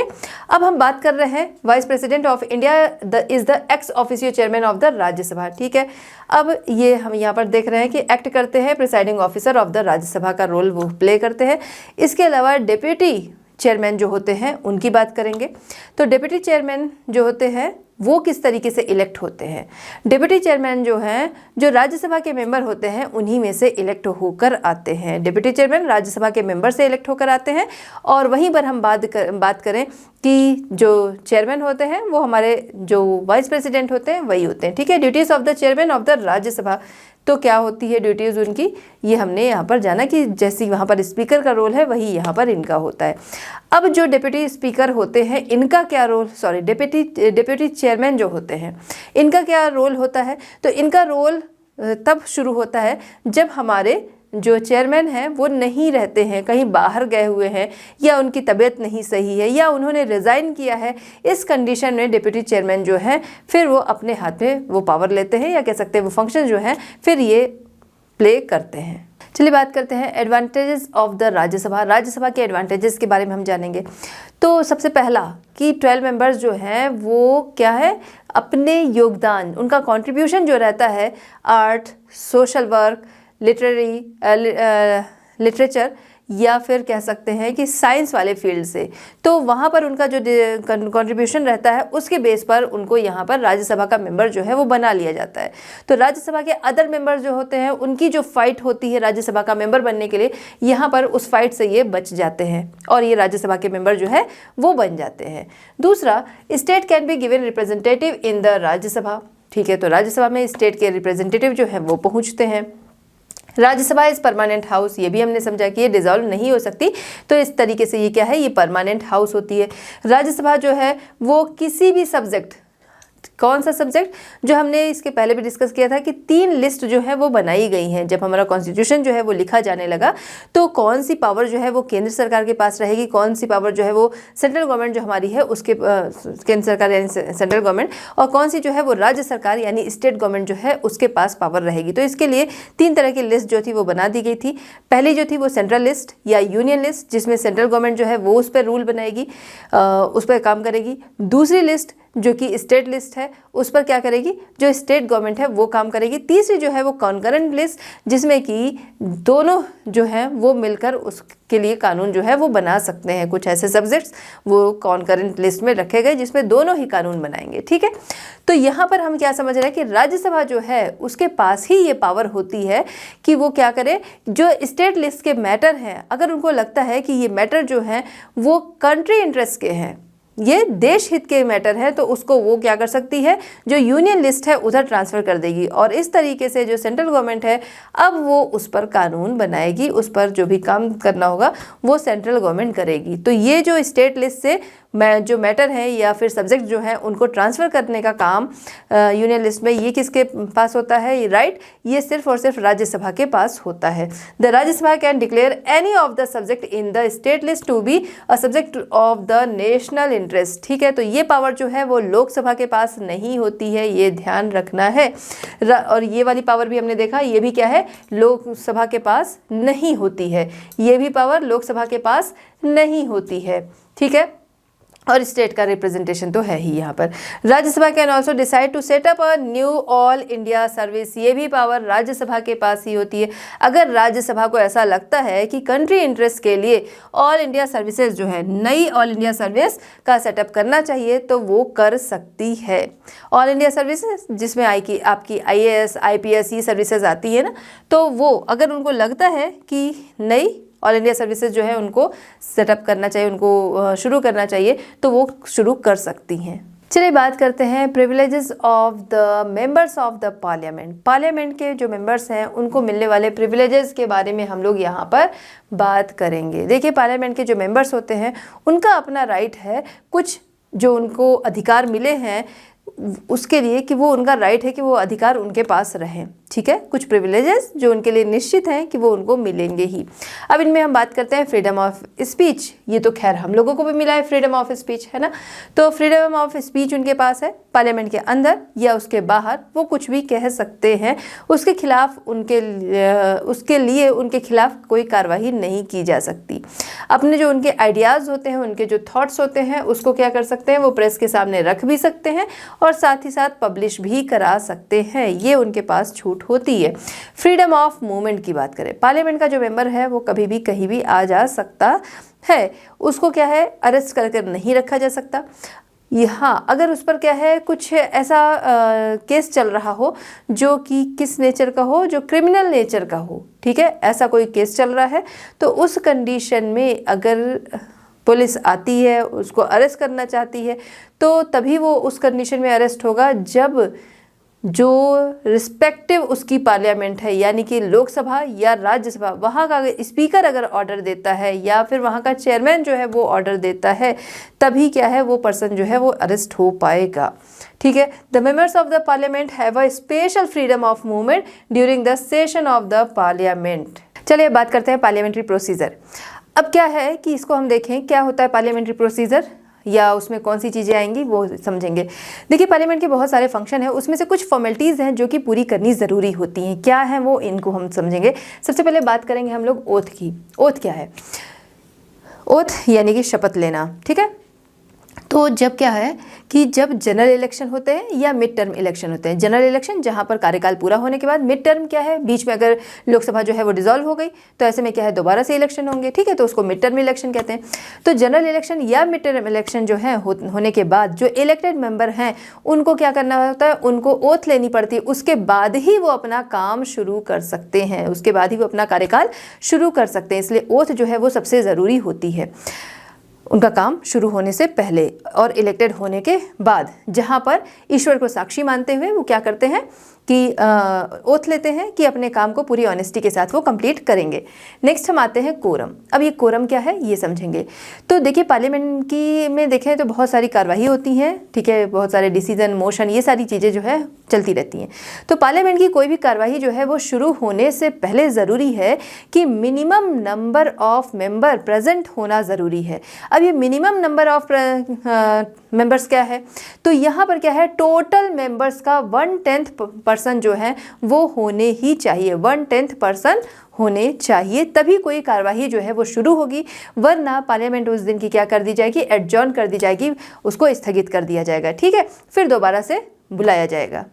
अब हम बात कर रहे हैं vice president of India is the ex officio chairman of the Rajya Sabha. ठीक है, अब ये हम यहाँ पर देख रहे हैं कि एक्ट करते हैं presiding officer of the Rajya Sabha का रोल वो प्ले करते हैं। इसके अलावा डिप्टी चेयरमैन जो होते हैं उनकी बात करेंगे। तो डिप्टी चेयरमैन जो होते हैं वो किस तरीके से इलेक्ट होते हैं। डिप्टी चेयरमैन जो हैं, जो राज्यसभा के मेंबर होते हैं उन्हीं में से इलेक्ट होकर आते हैं। डिप्टी चेयरमैन राज्यसभा के मेंबर से इलेक्ट होकर आते हैं। और वहीं पर हम बात करें कि जो चेयरमैन होते हैं वो हमारे जो वाइस प्रेसिडेंट होते हैं वही होते हैं। ठीक है, duties of the chairman of the Rajya Sabha, तो क्या होती है ड्यूटीज़ उनकी, ये हमने यहाँ पर जाना कि जैसे वहाँ पर स्पीकर का रोल है वही यहाँ पर इनका होता है। अब जो डिप्टी स्पीकर होते हैं इनका क्या रोल, सॉरी डिप्टी चेयरमैन जो होते हैं इनका क्या रोल होता है, तो इनका रोल तब शुरू होता है जब हमारे जो चेयरमैन हैं वो नहीं रहते हैं, कहीं बाहर गए हुए हैं या उनकी तबीयत नहीं सही है या उन्होंने रिज़ाइन किया है। इस कंडीशन में डिप्टी चेयरमैन जो है फिर वो अपने हाथ में वो पावर लेते हैं या कह सकते हैं वो फंक्शन जो है फिर ये प्ले करते हैं। चलिए बात करते हैं advantages of the Rajya Sabha. Rajya Sabha के एडवांटेजेस के बारे में हम जानेंगे। तो सबसे पहला कि 12 मेंबर्स जो हैं वो क्या है, अपने योगदान, उनका कंट्रीब्यूशन जो रहता है आर्ट, सोशल वर्क, लिटरेचर या फिर कह सकते हैं कि साइंस वाले फील्ड से, तो वहाँ पर उनका जो कंट्रीब्यूशन रहता है उसके बेस पर उनको यहाँ पर राज्यसभा का मेंबर जो है वो बना लिया जाता है। तो राज्यसभा के अदर मेंबर जो होते हैं उनकी जो फाइट होती है राज्यसभा का मेंबर बनने के लिए, यहाँ पर उस फाइट से ये बच जाते हैं और ये राज्यसभा के मेंबर जो है वो बन जाते हैं। दूसरा, state can be given representative in the Rajya Sabha. ठीक है, तो राज्यसभा में स्टेट के रिप्रेजेंटेटिव जो है वो पहुँचते हैं। राज्यसभा इज परमानेंट हाउस, ये भी हमने समझा कि ये डिसॉल्व नहीं हो सकती, तो इस तरीके से ये क्या है, ये परमानेंट हाउस होती है। राज्यसभा जो है वो किसी भी सब्जेक्ट, कौन सा सब्जेक्ट, जो हमने इसके पहले भी डिस्कस किया था कि 3 लिस्ट जो है वो बनाई गई हैं। जब हमारा कॉन्स्टिट्यूशन जो है वो लिखा जाने लगा तो कौन सी पावर जो है वो केंद्र सरकार के पास रहेगी, कौन सी पावर जो है वो सेंट्रल गवर्नमेंट जो हमारी है उसके केंद्र सरकार यानी सेंट्रल गवर्नमेंट, और कौन सी जो है वो राज्य सरकार यानी स्टेट गवर्नमेंट जो है उसके पास पावर रहेगी। तो इसके लिए 3 तरह की लिस्ट जो थी वो बना दी गई थी। पहली जो थी वो सेंट्रल लिस्ट या यूनियन लिस्ट, जिसमें सेंट्रल गवर्नमेंट जो है वो उस पर रूल बनाएगी, उस पर काम करेगी। दूसरी लिस्ट जो कि स्टेट लिस्ट है, उस पर क्या करेगी, जो स्टेट गवर्नमेंट है वो काम करेगी। तीसरी जो है वो कॉन्करेंट लिस्ट, जिसमें कि दोनों जो हैं वो मिलकर उसके लिए कानून जो है वो बना सकते हैं। कुछ ऐसे सब्जेक्ट्स वो कॉन्करेंट लिस्ट में रखे गए जिसमें दोनों ही कानून बनाएंगे। ठीक है, तो यहाँ पर हम क्या समझ रहे हैं कि राज्यसभा जो है उसके पास ही ये पावर होती है कि वो क्या करे, जो स्टेट लिस्ट के मैटर हैं अगर उनको लगता है कि ये मैटर जो हैं वो कंट्री इंटरेस्ट के हैं, ये देश हित के मैटर है, तो उसको वो क्या कर सकती है, जो यूनियन लिस्ट है उधर ट्रांसफ़र कर देगी और इस तरीके से जो सेंट्रल गवर्नमेंट है अब वो उस पर कानून बनाएगी, उस पर जो भी काम करना होगा वो सेंट्रल गवर्नमेंट करेगी। तो ये जो स्टेट लिस्ट से जो मैटर है या फिर सब्जेक्ट जो है उनको ट्रांसफ़र करने का काम यूनियन लिस्ट में ये किसके पास होता है, ये राइट, ये सिर्फ और सिर्फ राज्यसभा के पास होता है। The Rajya Sabha can declare any of the subject in the state list to be a subject of the national interest. ठीक है, तो ये पावर जो है वो लोकसभा के पास नहीं होती है, ये ध्यान रखना है। और ये वाली पावर भी हमने देखा, ये भी क्या है, लोकसभा के पास नहीं होती है, ये भी पावर लोकसभा के पास नहीं होती है। ठीक है, और स्टेट का रिप्रेजेंटेशन तो है ही यहाँ पर। Rajya Sabha can also decide to set up a new all India service, ये भी पावर राज्यसभा के पास ही होती है। अगर राज्यसभा को ऐसा लगता है कि कंट्री इंटरेस्ट के लिए ऑल इंडिया सर्विसेज जो है, नई ऑल इंडिया सर्विस का सेटअप करना चाहिए तो वो कर सकती है। ऑल इंडिया सर्विसेज जिसमें आपकी IAS IPS ये सर्विसेज आती है ना, तो वो अगर उनको लगता है कि नई ऑल इंडिया सर्विसेज जो है उनको सेटअप करना चाहिए, उनको शुरू करना चाहिए, तो वो शुरू कर सकती हैं। चलिए बात करते हैं privileges of the members of the parliament. Parliament के जो मेंबर्स हैं उनको मिलने वाले प्रिविलेजेस के बारे में हम लोग यहाँ पर बात करेंगे। देखिए, पार्लियामेंट के जो मेंबर्स होते हैं उनका अपना राइट है, कुछ जो उनको अधिकार मिले हैं उसके लिए कि वो उनका राइट है कि वो अधिकार उनके पास रहें। ठीक है, कुछ प्रिविलेजेस जो उनके लिए निश्चित हैं कि वो उनको मिलेंगे ही। अब इनमें हम बात करते हैं फ्रीडम ऑफ स्पीच। ये तो खैर हम लोगों को भी मिला है फ्रीडम ऑफ स्पीच, है ना। तो फ्रीडम ऑफ स्पीच उनके पास है, पार्लियामेंट के अंदर या उसके बाहर वो कुछ भी कह सकते हैं, उसके खिलाफ उसके लिए उनके खिलाफ कोई कार्रवाई नहीं की जा सकती। अपने जो उनके आइडियाज़ होते हैं, उनके जो थॉट्स होते हैं, उसको क्या कर सकते हैं, वो प्रेस के सामने रख भी सकते हैं और साथ ही साथ पब्लिश भी करा सकते हैं, ये उनके पास छूट होती है। फ्रीडम ऑफ मूवमेंट की बात करें, पार्लियामेंट का जो मेंबर है वो कभी भी कहीं भी आ जा सकता है, उसको क्या है, अरेस्ट कर नहीं रखा जा सकता। हाँ, अगर उस पर क्या है, कुछ ऐसा केस चल रहा हो जो कि किस नेचर का हो, जो क्रिमिनल नेचर का हो, ठीक है, ऐसा कोई केस चल रहा है, तो उस कंडीशन में अगर पुलिस आती है, उसको अरेस्ट करना चाहती है, तो तभी वो उस कंडीशन में अरेस्ट होगा जब जो रिस्पेक्टिव उसकी पार्लियामेंट है, यानी कि लोकसभा या राज्यसभा, वहाँ का स्पीकर अगर ऑर्डर देता है या फिर वहाँ का चेयरमैन जो है वो ऑर्डर देता है, तभी क्या है, वो पर्सन जो है वो अरेस्ट हो पाएगा। ठीक है, the members of the parliament have a special freedom of movement during the session of the parliament. चलिए बात करते हैं पार्लियामेंट्री प्रोसीजर। अब क्या है कि इसको हम देखें क्या होता है पार्लियामेंट्री प्रोसीजर, या उसमें कौन सी चीज़ें आएंगी वो समझेंगे। देखिए, पार्लियामेंट के बहुत सारे फंक्शन हैं, उसमें से कुछ फॉर्मेलिटीज़ हैं जो कि पूरी करनी ज़रूरी होती हैं। क्या है वो, इनको हम समझेंगे। सबसे पहले बात करेंगे हम लोग ओथ की। ओथ क्या है, ओथ यानी कि शपथ लेना। ठीक है, तो जब क्या है कि जब जनरल इलेक्शन होते हैं या मिड टर्म इलेक्शन होते हैं, जनरल इलेक्शन जहाँ पर कार्यकाल पूरा होने के बाद, मिड टर्म क्या है, बीच में अगर लोकसभा जो है वो डिसॉल्व हो गई तो ऐसे में क्या है, दोबारा से इलेक्शन होंगे। ठीक है, तो उसको मिड टर्म इलेक्शन कहते हैं। तो जनरल इलेक्शन या मिड टर्म इलेक्शन जो है होने के बाद जो इलेक्टेड मेंबर हैं उनको क्या करना होता है, उनको ओथ लेनी पड़ती है, उसके बाद ही वो अपना काम शुरू कर सकते हैं, उसके बाद ही वो अपना कार्यकाल शुरू कर सकते हैं। इसलिए ओथ जो है वो सबसे ज़रूरी होती है उनका काम शुरू होने से पहले और इलेक्टेड होने के बाद, जहाँ पर ईश्वर को साक्षी मानते हुए वो क्या करते हैं कि ओथ लेते हैं कि अपने काम को पूरी ऑनेस्टी के साथ वो कंप्लीट करेंगे। नेक्स्ट हम आते हैं कोरम। अब ये कोरम क्या है ये समझेंगे। तो देखिए, पार्लियामेंट की में देखें तो बहुत सारी कार्रवाई होती हैं। ठीक है, बहुत सारे डिसीजन, मोशन, ये सारी चीज़ें जो है चलती रहती हैं। तो पार्लियामेंट की कोई भी कार्रवाई जो है वो शुरू होने से पहले ज़रूरी है कि minimum number of member present होना ज़रूरी है। अब ये मिनिमम नंबर ऑफ मेंबर्स क्या है, तो यहाँ पर क्या है, टोटल मेंबर्स का 1/10 पर्सन जो है वो होने ही चाहिए, 1/10 पर्सन होने चाहिए, तभी कोई कार्रवाई जो है वो शुरू होगी। वरना पार्लियामेंट उस दिन की क्या कर दी जाएगी, एडजॉर्न कर दी जाएगी, उसको स्थगित कर दिया जाएगा। ठीक है, फिर दोबारा से बुलाया जाएगा।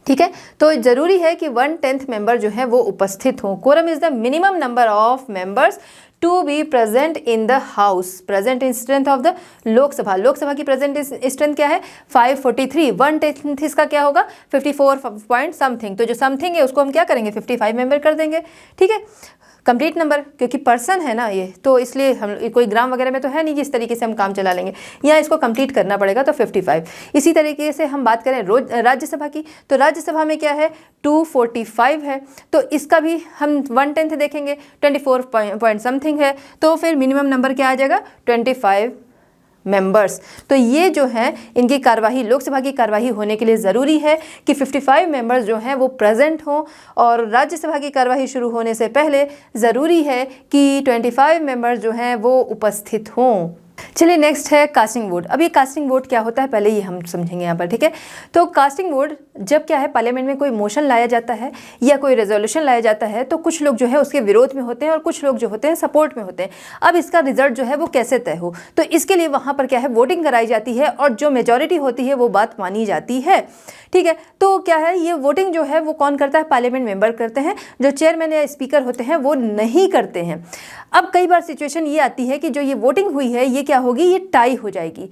ठीक है, तो जरूरी है कि 1/10 मेंबर जो है वो उपस्थित हो। Quorum is the minimum number of members to be present in the house. Present in strength of the Lok Sabha, Lok Sabha की प्रेजेंट स्ट्रेंथ क्या है, 543। 1/10 इसका क्या होगा, 54 पॉइंट समथिंग। तो जो समथिंग है उसको हम क्या करेंगे, 55 मेंबर कर देंगे। ठीक है, कंप्लीट नंबर, क्योंकि पर्सन है ना ये, तो इसलिए हम कोई ग्राम वगैरह में तो है नहीं जिस तरीके से हम काम चला लेंगे, यहाँ इसको कंप्लीट करना पड़ेगा, तो 55। इसी तरीके से हम बात करें राज्यसभा की, तो राज्यसभा में क्या है, 245 है, तो इसका भी हम 1/10 देखेंगे, 24 पॉइंट समथिंग है, तो फिर मिनिमम नंबर क्या आ जाएगा, 25 मेंबर्स। तो ये जो है इनकी कार्यवाही, लोकसभा की कार्यवाही होने के लिए ज़रूरी है कि 55 मेंबर्स जो हैं वो प्रेजेंट हों, और राज्यसभा की कार्यवाही शुरू होने से पहले ज़रूरी है कि 25 मेंबर्स जो हैं वो उपस्थित हों। चलिए नेक्स्ट है कास्टिंग वोट। अब ये कास्टिंग वोट क्या होता है पहले ये हम समझेंगे यहाँ पर, ठीक है। तो कास्टिंग वोट जब क्या है, पार्लियामेंट में कोई मोशन लाया जाता है या कोई रेजोल्यूशन लाया जाता है तो कुछ लोग जो है उसके विरोध में होते हैं और कुछ लोग जो होते हैं सपोर्ट में होते हैं। अब इसका रिजल्ट जो है वो कैसे तय हो, तो इसके लिए वहाँ पर क्या है, वोटिंग कराई जाती है और जो मेजॉरिटी होती है वो बात मानी जाती है, ठीक है। तो क्या है, ये वोटिंग जो है वो कौन करता है, पार्लियामेंट मेंबर करते हैं, जो चेयरमैन या स्पीकर होते हैं वो नहीं करते हैं। अब कई बार सिचुएशन ये आती है कि जो ये वोटिंग हुई है ये क्या होगी, ये टाई हो जाएगी,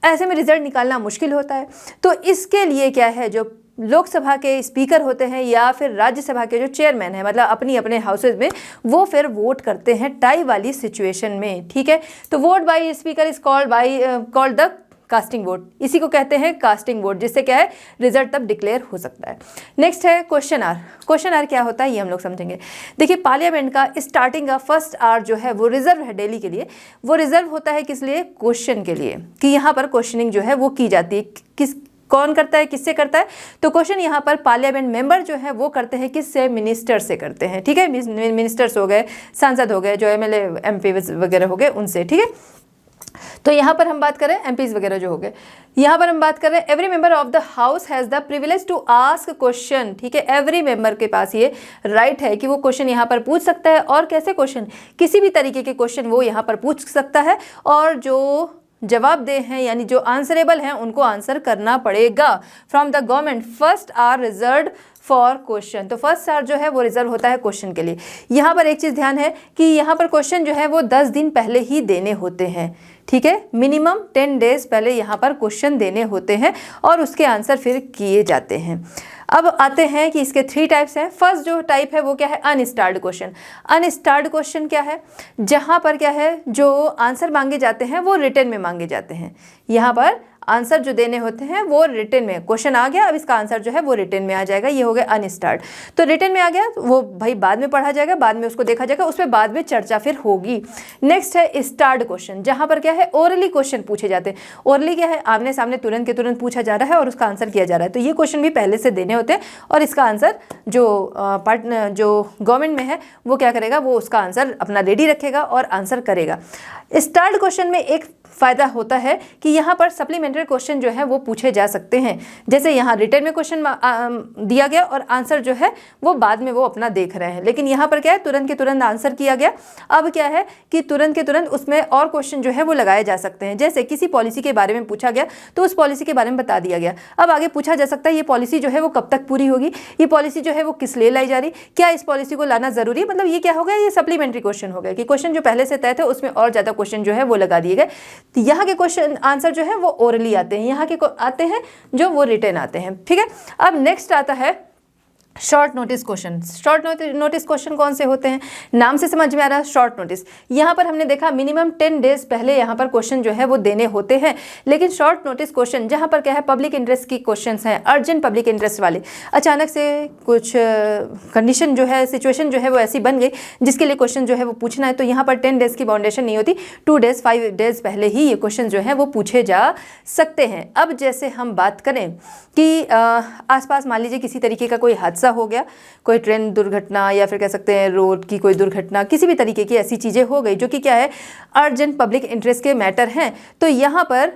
ऐसे में रिजल्ट निकालना मुश्किल होता है। तो इसके लिए क्या है, जो लोकसभा के स्पीकर होते हैं या फिर राज्यसभा के जो चेयरमैन है, मतलब अपनी अपने हाउसेज में, वो फिर वोट करते हैं टाई वाली सिचुएशन में, ठीक है। तो vote by speaker is called the casting vote, इसी को कहते हैं कास्टिंग वोट, जिससे क्या है रिजल्ट तब डिक्लेयर हो सकता है। नेक्स्ट है क्वेश्चन आर। क्वेश्चन आर क्या होता है ये हम लोग समझेंगे। देखिए पार्लियामेंट का स्टार्टिंग का फर्स्ट आर जो है वो रिजर्व है डेली के लिए। वो रिजर्व होता है किस लिए, क्वेश्चन के लिए, कि यहाँ पर क्वेश्चनिंग जो है वो की जाती है। कौन करता है, किससे करता है, तो क्वेश्चन यहाँ पर पार्लियामेंट मेंबर जो है वो करते हैं, किससे, मिनिस्टर से करते हैं, ठीक है। मिनिस्टर्स हो गए, सांसद हो गए, जो एमएलए एमपी वगैरह हो गए उनसे, ठीक है। तो यहाँ पर हम बात करें एमपीज वगैरह जो हो गए, यहाँ पर हम बात कर रहे हैं every member of the house has the privilege to ask question, ठीक है। एवरी मेंबर के पास ये राइट है कि वो क्वेश्चन यहाँ पर पूछ सकता है, और कैसे क्वेश्चन, किसी भी तरीके के क्वेश्चन वो यहाँ पर पूछ सकता है, और जो जवाबदेह हैं यानी जो आंसरेबल हैं उनको आंसर करना पड़ेगा। From the government first hour reserved for question, तो फर्स्ट आर जो है वो रिजर्व होता है क्वेश्चन के लिए। यहाँ पर एक चीज़ ध्यान है कि यहाँ पर क्वेश्चन जो है वो 10 दिन पहले ही देने होते हैं, ठीक है। मिनिमम 10 डेज पहले यहाँ पर क्वेश्चन देने होते हैं और उसके आंसर फिर किए जाते हैं। अब आते हैं कि इसके 3 टाइप्स हैं। फर्स्ट जो टाइप है वो क्या है, अनस्टार्ड क्वेश्चन। अनस्टार्ड क्वेश्चन क्या है, जहाँ पर क्या है जो आंसर मांगे जाते हैं वो रिटन में मांगे जाते हैं। यहाँ पर आंसर जो देने होते हैं वो रिटन में, क्वेश्चन आ गया अब इसका आंसर जो है वो रिटन में आ जाएगा, ये हो गया अनस्टार्ड। तो रिटन में आ गया वो भाई बाद में पढ़ा जाएगा, बाद में उसको देखा जाएगा, उस पर बाद में चर्चा फिर होगी। नेक्स्ट है स्टार्ड क्वेश्चन, जहाँ पर क्या है ओरली क्वेश्चन पूछे जाते हैं। ओरली क्या है, आमने सामने तुरंत के तुरंत पूछा जा रहा है और उसका आंसर किया जा रहा है। तो ये क्वेश्चन भी पहले से देने होते हैं और इसका आंसर जो गवर्नमेंट में है वो क्या करेगा, वो उसका आंसर अपना रेडी रखेगा और आंसर करेगा। स्टार्ड क्वेश्चन में एक फ़ायदा होता है कि यहाँ पर सप्लीमेंट्री क्वेश्चन जो है वो पूछे जा सकते हैं। जैसे यहाँ रिटर्न में क्वेश्चन दिया गया और आंसर जो है वो बाद में वो अपना देख रहे हैं, लेकिन यहाँ पर क्या है तुरंत के तुरंत आंसर किया गया। अब क्या है कि तुरंत के तुरंत उसमें और क्वेश्चन जो है वो लगाए जा सकते हैं। जैसे किसी पॉलिसी के बारे में पूछा गया तो उस पॉलिसी के बारे में बता दिया गया। अब आगे पूछा जा सकता है ये पॉलिसी जो है वो कब तक पूरी होगी, ये पॉलिसी जो है वो किस लिए लाई जा रही, क्या इस पॉलिसी को लाना जरूरी है। मतलब ये क्या हो गया, ये सप्लीमेंट्री क्वेश्चन हो गया कि क्वेश्चन जो पहले से तय थे उसमें और ज़्यादा क्वेश्चन जो है वो लगा दिए गए। तो यहाँ के क्वेश्चन आंसर जो है वो ओरली आते हैं, यहाँ के आते हैं जो वो रिटन आते हैं, ठीक है। अब नेक्स्ट आता है short notice question. Short notice question कौन से होते हैं, नाम से समझ में आ रहा है शॉर्ट नोटिस। यहाँ पर हमने देखा मिनिमम 10 डेज पहले यहाँ पर क्वेश्चन जो है वो देने होते हैं, लेकिन शॉर्ट नोटिस क्वेश्चन जहाँ पर क्या है पब्लिक इंटरेस्ट की क्वेश्चंस हैं, अर्जेंट पब्लिक इंटरेस्ट वाले, अचानक से कुछ कंडीशन जो है सिचुएशन जो है वो ऐसी बन गई जिसके लिए क्वेश्चन जो है वो पूछना है, तो यहाँ पर 10 डेज की बाउंडेशन नहीं होती, 2 डेज 5 डेज पहले ही ये क्वेश्चन जो है वो पूछे जा सकते हैं। अब जैसे हम बात करें कि आसपास मान लीजिए किसी तरीके का कोई हादसा हो गया, कोई ट्रेन दुर्घटना या फिर कह सकते हैं रोड की कोई दुर्घटना, किसी भी तरीके की ऐसी चीज़ें हो गई जो कि क्या है अर्जेंट पब्लिक इंटरेस्ट के मैटर हैं, तो यहाँ पर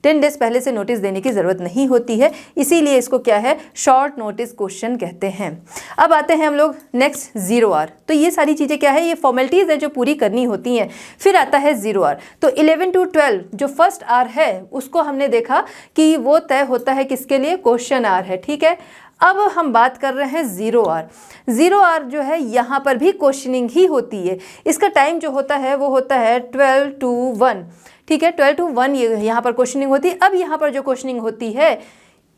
10 डेज पहले से नोटिस देने की ज़रूरत नहीं होती है, इसीलिए इसको क्या है शॉर्ट नोटिस क्वेश्चन कहते हैं। अब आते हैं हम लोग नेक्स्ट 0R। तो ये सारी चीज़ें क्या है, ये फॉर्मेलिटीज़ है जो पूरी करनी होती हैं। फिर आता है 0R। तो 11 to 12 जो फर्स्ट आर है उसको हमने देखा कि वो तय होता है किसके लिए, क्वेश्चन आर है, ठीक है। अब हम बात कर रहे हैं 0R। 0R जो है यहाँ पर भी क्वेश्चनिंग ही होती है। इसका टाइम जो होता है वो होता है 12 to 1, ठीक है। 12 to 1 ये यहाँ पर क्वेश्चनिंग होती है। अब यहाँ पर जो क्वेश्चनिंग होती है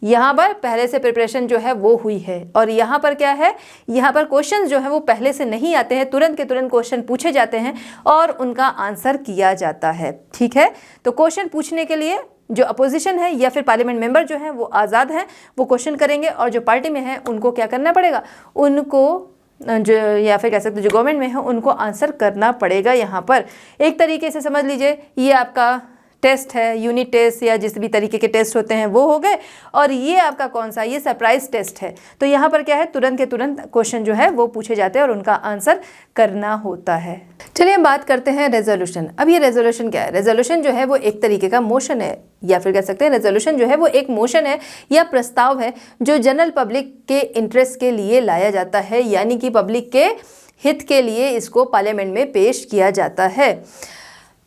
यहाँ पर पहले से प्रिपरेशन जो है वो हुई है, और यहाँ पर क्या है, यहाँ पर क्वेश्चन जो है वो पहले से नहीं आते हैं, तुरंत के तुरंत क्वेश्चन पूछे जाते हैं और उनका आंसर किया जाता है, ठीक है। तो क्वेश्चन पूछने के लिए जो अपोजिशन है या फिर पार्लियामेंट मेंबर जो हैं वो आज़ाद हैं, वो क्वेश्चन करेंगे, और जो पार्टी में है उनको क्या करना पड़ेगा, उनको जो या फिर कह सकते हैं जो गवर्नमेंट में है उनको आंसर करना पड़ेगा। यहाँ पर एक तरीके से समझ लीजिए ये आपका टेस्ट है, यूनिट टेस्ट या जिस भी तरीके के टेस्ट होते हैं वो हो गए, और ये आपका कौन सा, ये सरप्राइज टेस्ट है। तो यहाँ पर क्या है, तुरंत के तुरंत क्वेश्चन जो है वो पूछे जाते हैं और उनका आंसर करना होता है। चलिए हम बात करते हैं रेजोल्यूशन। अब ये रेजोल्यूशन क्या है? रेजोल्यूशन जो है वो एक तरीके का मोशन है, या फिर कह सकते हैं रेजोल्यूशन जो है वो एक मोशन है या प्रस्ताव है जो जनरल पब्लिक के इंटरेस्ट के लिए लाया जाता है, यानी कि पब्लिक के हित के लिए इसको पार्लियामेंट में पेश किया जाता है।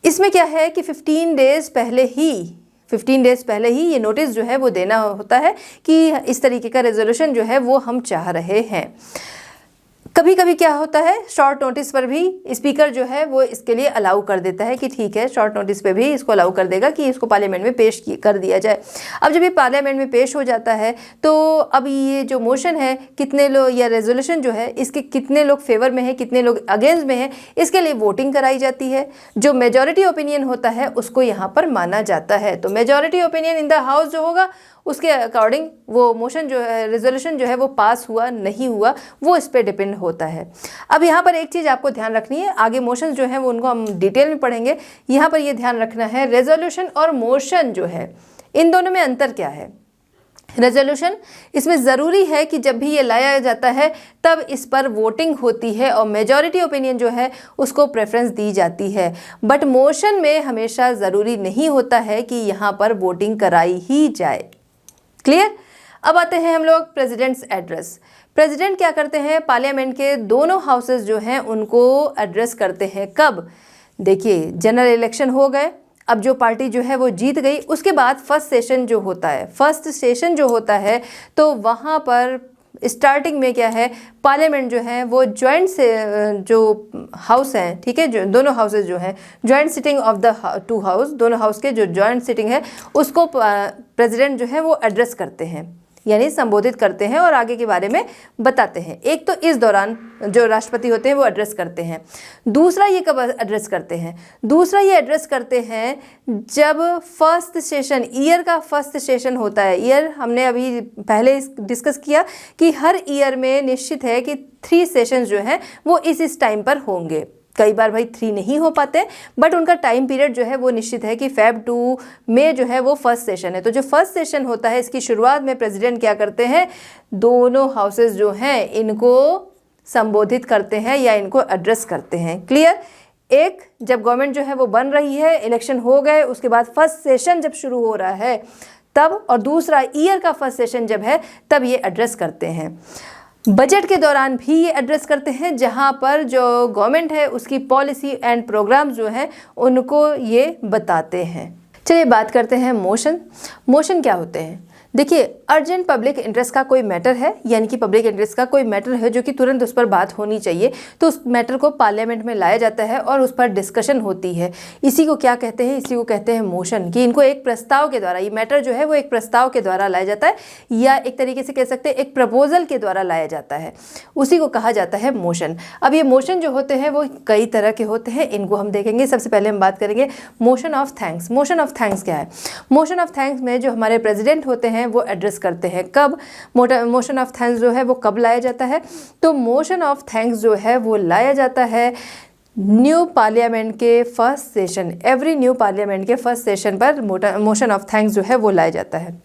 इसमें क्या है कि 15 डेज पहले ही ये नोटिस जो है वो देना होता है कि इस तरीके का रेजोल्यूशन जो है वो हम चाह रहे हैं। कभी कभी क्या होता है, शॉर्ट नोटिस पर भी स्पीकर जो है वो इसके लिए अलाउ कर देता है कि ठीक है, शॉर्ट नोटिस पे भी इसको अलाउ कर देगा कि इसको पार्लियामेंट में पेश कर दिया जाए। अब जब ये पार्लियामेंट में पेश हो जाता है तो अब ये जो मोशन है कितने लोग, या रेजोल्यूशन जो है इसके कितने लोग फेवर में है, कितने लोग अगेंस्ट में है, इसके लिए वोटिंग कराई जाती है। जो मेजॉरिटी ओपिनियन होता है उसको यहाँ पर माना जाता है। तो majority opinion in the house जो होगा उसके अकॉर्डिंग वो मोशन जो है, रेजोल्यूशन जो है वो पास हुआ नहीं हुआ, वो इस पर डिपेंड होता है। अब यहाँ पर एक चीज़ आपको ध्यान रखनी है, आगे मोशन जो है वो उनको हम डिटेल में पढ़ेंगे। यहाँ पर ये ध्यान रखना है, रेजोल्यूशन और मोशन जो है इन दोनों में अंतर क्या है। रेजोल्यूशन, इसमें ज़रूरी है कि जब भी ये लाया जाता है तब इस पर वोटिंग होती है और मेजॉरिटी ओपिनियन जो है उसको प्रेफरेंस दी जाती है। बट मोशन में हमेशा ज़रूरी नहीं होता है कि यहाँ पर वोटिंग कराई ही जाए। क्लियर? अब आते हैं हम लोग प्रेसिडेंट्स एड्रेस। प्रेसिडेंट क्या करते हैं, पार्लियामेंट के दोनों हाउसेस जो हैं उनको एड्रेस करते हैं। कब? देखिए, जनरल इलेक्शन हो गए, अब जो पार्टी जो है वो जीत गई, उसके बाद फर्स्ट सेशन जो होता है तो वहाँ पर स्टार्टिंग में क्या है, पार्लियामेंट जो है वो जॉइंट से जो हाउस हैं, ठीक है, जो दोनों हाउसेज जो हैं, joint sitting of the two house, दोनों हाउस के जो जॉइंट सिटिंग है उसको प्रेसिडेंट जो है वो एड्रेस करते हैं, यानी संबोधित करते हैं और आगे के बारे में बताते हैं। एक तो इस दौरान जो राष्ट्रपति होते हैं वो एड्रेस करते हैं। दूसरा ये कब एड्रेस करते हैं? दूसरा ये एड्रेस करते हैं जब फर्स्ट सेशन, ईयर का फर्स्ट सेशन होता है। ईयर हमने अभी पहले डिस्कस किया कि हर ईयर में निश्चित है कि 3 सेशंस जो हैं वो इस टाइम पर होंगे। कई बार भाई 3 नहीं हो पाते, बट उनका टाइम पीरियड जो है वो निश्चित है कि Feb 2 में जो है वो फर्स्ट सेशन है। तो जो फर्स्ट सेशन होता है इसकी शुरुआत में प्रेसिडेंट क्या करते हैं, दोनों हाउसेस जो हैं इनको संबोधित करते हैं या इनको एड्रेस करते हैं। क्लियर? एक, जब गवर्नमेंट जो है वो बन रही है, इलेक्शन हो गए, उसके बाद फर्स्ट सेशन जब शुरू हो रहा है तब, और दूसरा ईयर का फर्स्ट सेशन जब है तब ये एड्रेस करते हैं। बजट के दौरान भी ये एड्रेस करते हैं, जहां पर जो गवर्नमेंट है उसकी पॉलिसी एंड प्रोग्राम्स जो हैं उनको ये बताते हैं। चलिए बात करते हैं मोशन। मोशन क्या होते हैं? देखिए, अर्जेंट पब्लिक इंटरेस्ट का कोई मैटर है, यानी कि पब्लिक इंटरेस्ट का कोई मैटर है जो कि तुरंत उस पर बात होनी चाहिए, तो उस मैटर को पार्लियामेंट में लाया जाता है और उस पर डिस्कशन होती है। इसी को क्या कहते हैं? इसी को कहते हैं मोशन। कि इनको एक प्रस्ताव के द्वारा, ये मैटर जो है वो एक प्रस्ताव के द्वारा लाया जाता है, या एक तरीके से कह सकते हैं एक प्रपोजल के द्वारा लाया जाता है, उसी को कहा जाता है मोशन। अब ये मोशन जो होते हैं वो कई तरह के होते हैं, इनको हम देखेंगे। सबसे पहले हम बात करेंगे motion of thanks. Motion of thanks क्या है? मोशन ऑफ थैंक्स में जो हमारे प्रेसिडेंट होते हैं वो एड्रेस करते हैं। कब मोशन ऑफ थैंक्स जो है वो कब लाया जाता है? तो मोशन ऑफ थैंक्स जो है वो लाया जाता है न्यू पार्लियामेंट के first session, every new parliament के फर्स्ट सेशन पर मोशन ऑफ थैंक्स जो है वो लाया जाता है।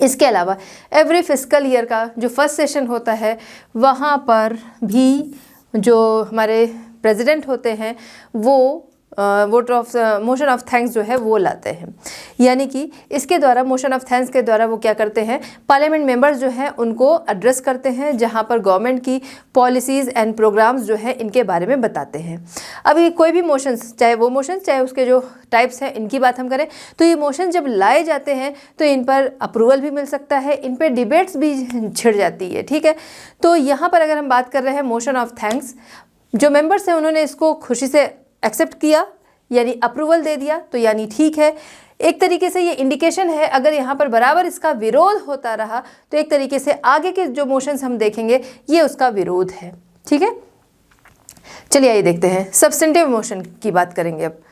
इसके अलावा एवरी फिस्कल ईयर का जो फर्स्ट सेशन होता है वहाँ पर भी जो हमारे प्रेसिडेंट होते हैं वो मोशन ऑफ थैंक्स जो है वो लाते हैं। यानी कि इसके द्वारा, मोशन ऑफ थैंक्स के द्वारा वो क्या करते हैं, पार्लियामेंट मेंबर्स जो हैं उनको एड्रेस करते हैं, जहां पर गवर्नमेंट की पॉलिसीज़ एंड प्रोग्राम्स जो है इनके बारे में बताते हैं। अभी कोई भी मोशंस, चाहे वो मोशंस, चाहे उसके जो टाइप्स हैं, इनकी बात हम करें तो ये मोशन जब लाए जाते हैं तो इन पर अप्रूवल भी मिल सकता है, इन पर डिबेट्स भी छिड़ जाती है। ठीक है, तो यहाँ पर अगर हम बात कर रहे हैं मोशन ऑफ थैंक्स, जो मेंबर्स हैं उन्होंने इसको खुशी से एक्सेप्ट किया, यानी अप्रूवल दे दिया, तो यानी ठीक है। एक तरीके से ये इंडिकेशन है, अगर यहाँ पर बराबर इसका विरोध होता रहा तो एक तरीके से आगे के जो मोशंस हम देखेंगे ये उसका विरोध है। ठीक है, चलिए आइए देखते हैं सब्स्टेंटिव मोशन की बात करेंगे अब।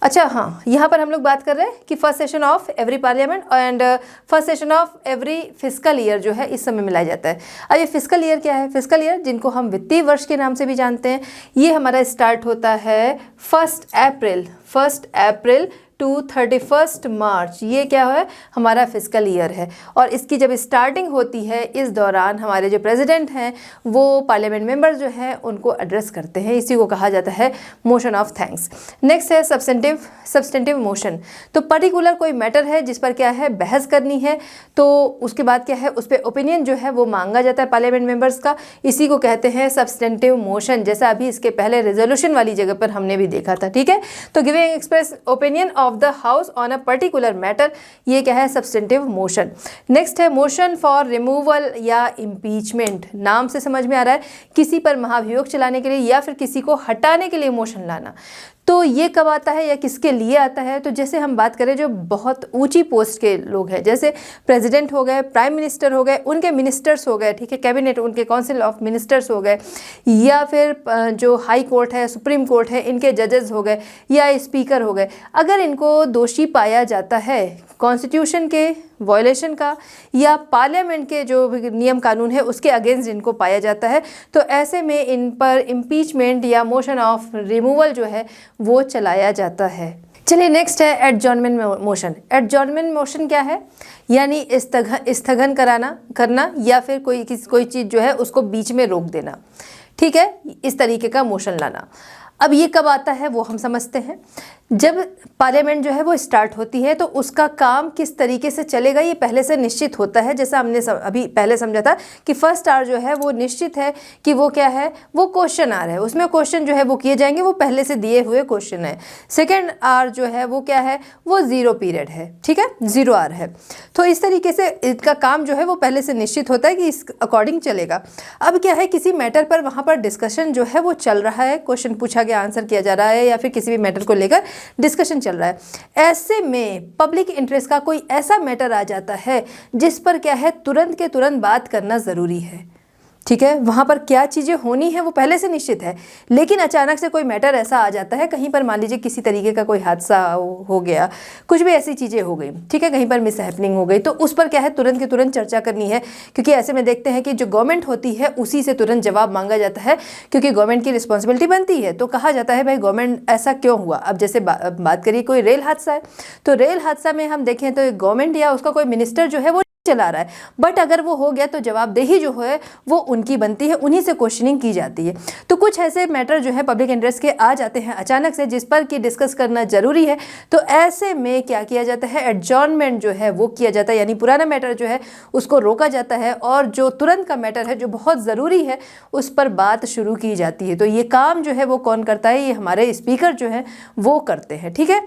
अच्छा हाँ, यहाँ पर हम लोग बात कर रहे हैं कि first session of every parliament and first session of every fiscal year जो है इस समय में लाया जाता है। अब ये फिस्कल ईयर क्या है? फिस्कल ईयर, जिनको हम वित्तीय वर्ष के नाम से भी जानते हैं, ये हमारा स्टार्ट होता है 1 अप्रैल 1 अप्रैल टू 31 मार्च, ये क्या है हमारा फिस्कल ईयर है। और इसकी जब स्टार्टिंग होती है, इस दौरान हमारे जो प्रेसिडेंट हैं वो पार्लियामेंट मेंबर्स जो हैं उनको एड्रेस करते हैं, इसी को कहा जाता है मोशन ऑफ थैंक्स। नेक्स्ट है सब्सटेंटिव मोशन। तो पर्टिकुलर कोई मैटर है जिस पर क्या है बहस करनी है, तो उसके बाद क्या है उस पर ओपिनियन जो है वो मांगा जाता है पार्लियामेंट मेंबर्स का, इसी को कहते हैं सब्सटेंटिव मोशन, जैसा अभी इसके पहले रेजोल्यूशन वाली जगह पर हमने भी देखा था। ठीक है, तो giving express opinion of the house on a particular matter, ये क्या है सब्सटेंटिव मोशन। नेक्स्ट है मोशन फॉर रिमूवल या इम्पीचमेंट। नाम से समझ में आ रहा है किसी पर महाभियोग चलाने के लिए या फिर किसी को हटाने के लिए मोशन लाना। तो ये कब आता है या किसके लिए आता है, तो जैसे हम बात करें जो बहुत ऊंची पोस्ट के लोग हैं, जैसे प्रेसिडेंट हो गए, प्राइम मिनिस्टर हो गए, उनके मिनिस्टर्स हो गए, ठीक है, कैबिनेट, उनके काउंसिल ऑफ मिनिस्टर्स हो गए, या फिर जो हाई कोर्ट है, सुप्रीम कोर्ट है, इनके जजेस हो गए, या स्पीकर हो गए, अगर इनको दोषी पाया जाता है कॉन्स्टिट्यूशन के वायलेशन का या पार्लियामेंट के जो नियम कानून है उसके अगेंस्ट इनको पाया जाता है, तो ऐसे में इन पर इम्पीचमेंट या मोशन ऑफ रिमूवल जो है वो चलाया जाता है। चलिए नेक्स्ट है एडजॉर्नमेंट मोशन। एडजॉर्नमेंट मोशन क्या है, यानी स्थगन करना या फिर कोई चीज़ जो है उसको बीच में रोक देना। ठीक है, इस तरीके का मोशन लाना। अब ये कब आता है वो हम समझते हैं। जब पार्लियामेंट जो है वो स्टार्ट होती है तो उसका काम किस तरीके से चलेगा ये पहले से निश्चित होता है। जैसा हमने अभी पहले समझा था कि फर्स्ट आवर जो है वो निश्चित है कि वो क्या है, वो क्वेश्चन आवर है, उसमें क्वेश्चन जो है वो किए जाएंगे, वो पहले से दिए हुए क्वेश्चन है। सेकेंड आवर जो है वो क्या है, वो 0 पीरियड है, ठीक है, 0 आवर है। तो इस तरीके से इसका काम जो है वो पहले से निश्चित होता है कि इस अकॉर्डिंग चलेगा। अब क्या है, किसी मैटर पर वहाँ पर डिस्कशन जो है वो चल रहा है, क्वेश्चन पूछा गया, आंसर किया जा रहा है, या फिर किसी भी मैटर को लेकर डिस्कशन चल रहा है। ऐसे में पब्लिक इंटरेस्ट का कोई ऐसा मैटर आ जाता है जिस पर क्या है तुरंत के तुरंत बात करना ज़रूरी है। ठीक है, वहाँ पर क्या चीज़ें होनी है वो पहले से निश्चित है, लेकिन अचानक से कोई मैटर ऐसा आ जाता है, कहीं पर मान लीजिए किसी तरीके का कोई हादसा हो गया, कुछ भी ऐसी चीज़ें हो गई, ठीक है, कहीं पर मिसहैपनिंग हो गई, तो उस पर क्या है तुरंत के तुरंत चर्चा करनी है। क्योंकि ऐसे में देखते हैं कि जो गवर्नमेंट होती है उसी से तुरंत जवाब मांगा जाता है, क्योंकि गवर्नमेंट की रिस्पॉन्सिबिलिटी बनती है। तो कहा जाता है भाई गवर्नमेंट ऐसा क्यों हुआ। अब जैसे बात करिए कोई रेल हादसा है, तो रेल हादसा में हम देखें तो गवर्नमेंट या उसका कोई मिनिस्टर जो है वो चला रहा है, बट अगर वो हो गया तो जवाबदेही जो है वो उनकी बनती है, उन्हीं से क्वेश्चनिंग की जाती है। तो कुछ ऐसे मैटर जो है पब्लिक इंटरेस्ट के आ जाते हैं अचानक से, जिस पर कि डिस्कस करना जरूरी है। तो ऐसे में क्या किया जाता है, एडजॉर्नमेंट जो है वो किया जाता है, यानी पुराना मैटर जो है उसको रोका जाता है और जो तुरंत का मैटर है जो बहुत ज़रूरी है उस पर बात शुरू की जाती है। तो ये काम जो है वो कौन करता है, ये हमारे स्पीकर जो है वो करते हैं। ठीक है,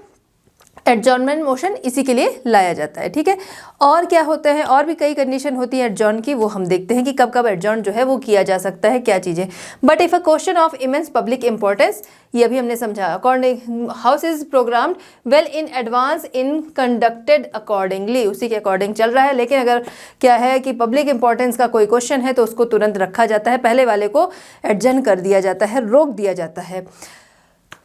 एडजॉर्नमेंट मोशन इसी के लिए लाया जाता है। ठीक है, और क्या होता है, और भी कई कंडीशन होती है एडजॉर्न की, वो हम देखते हैं कि कब कब एडजॉर्न जो है वो किया जा सकता है, क्या चीज़ें। But if a question of immense public importance, ये अभी हमने समझा, according house is programmed well in advance in conducted accordingly, उसी के अकॉर्डिंग चल रहा है। लेकिन अगर क्या है कि पब्लिक इंपॉर्टेंस का कोई क्वेश्चन है तो उसको तुरंत रखा जाता है, पहले वाले को एडजर्न कर दिया जाता है, रोक दिया जाता है।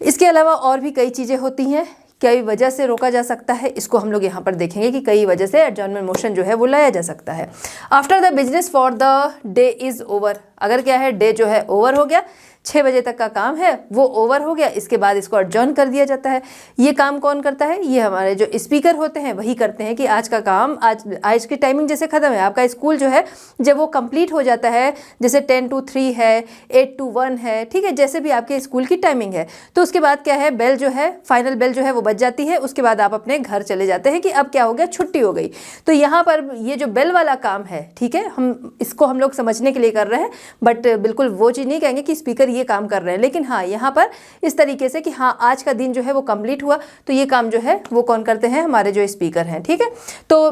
इसके अलावा और भी कई चीज़ें होती हैं, कई वजह से रोका जा सकता है, इसको हम लोग यहाँ पर देखेंगे कि कई वजह से एडजॉर्नमेंट मोशन जो है वो लाया जा सकता है। After the business for the day is over, अगर क्या है डे जो है ओवर हो गया, 6 बजे तक का काम है वो ओवर हो गया, इसके बाद इसको एडजॉर्न कर दिया जाता है। ये काम कौन करता है, ये हमारे जो स्पीकर होते हैं वही करते हैं कि आज का काम, आज की टाइमिंग जैसे ख़त्म है, आपका स्कूल जो है जब वो कंप्लीट हो जाता है, जैसे 10 to 3 है, 8 to 1 है, ठीक है, जैसे भी आपके स्कूल की टाइमिंग है, तो उसके बाद क्या है, बेल जो है, फाइनल बेल जो है वो बज जाती है, उसके बाद आप अपने घर चले जाते हैं कि अब क्या हो गया, छुट्टी हो गई। तो यहाँ पर ये जो बेल वाला काम है, ठीक है, हम इसको हम लोग समझने के लिए कर रहे हैं, बट बिल्कुल वो चीज़ नहीं कहेंगे कि स्पीकर ये काम कर रहे हैं। लेकिन हाँ, यहाँ पर इस तरीके से कि हाँ आज का दिन जो है वो कंप्लीट हुआ, तो ये काम जो है वो कौन करते हैं, हमारे जो स्पीकर हैं। ठीक है, तो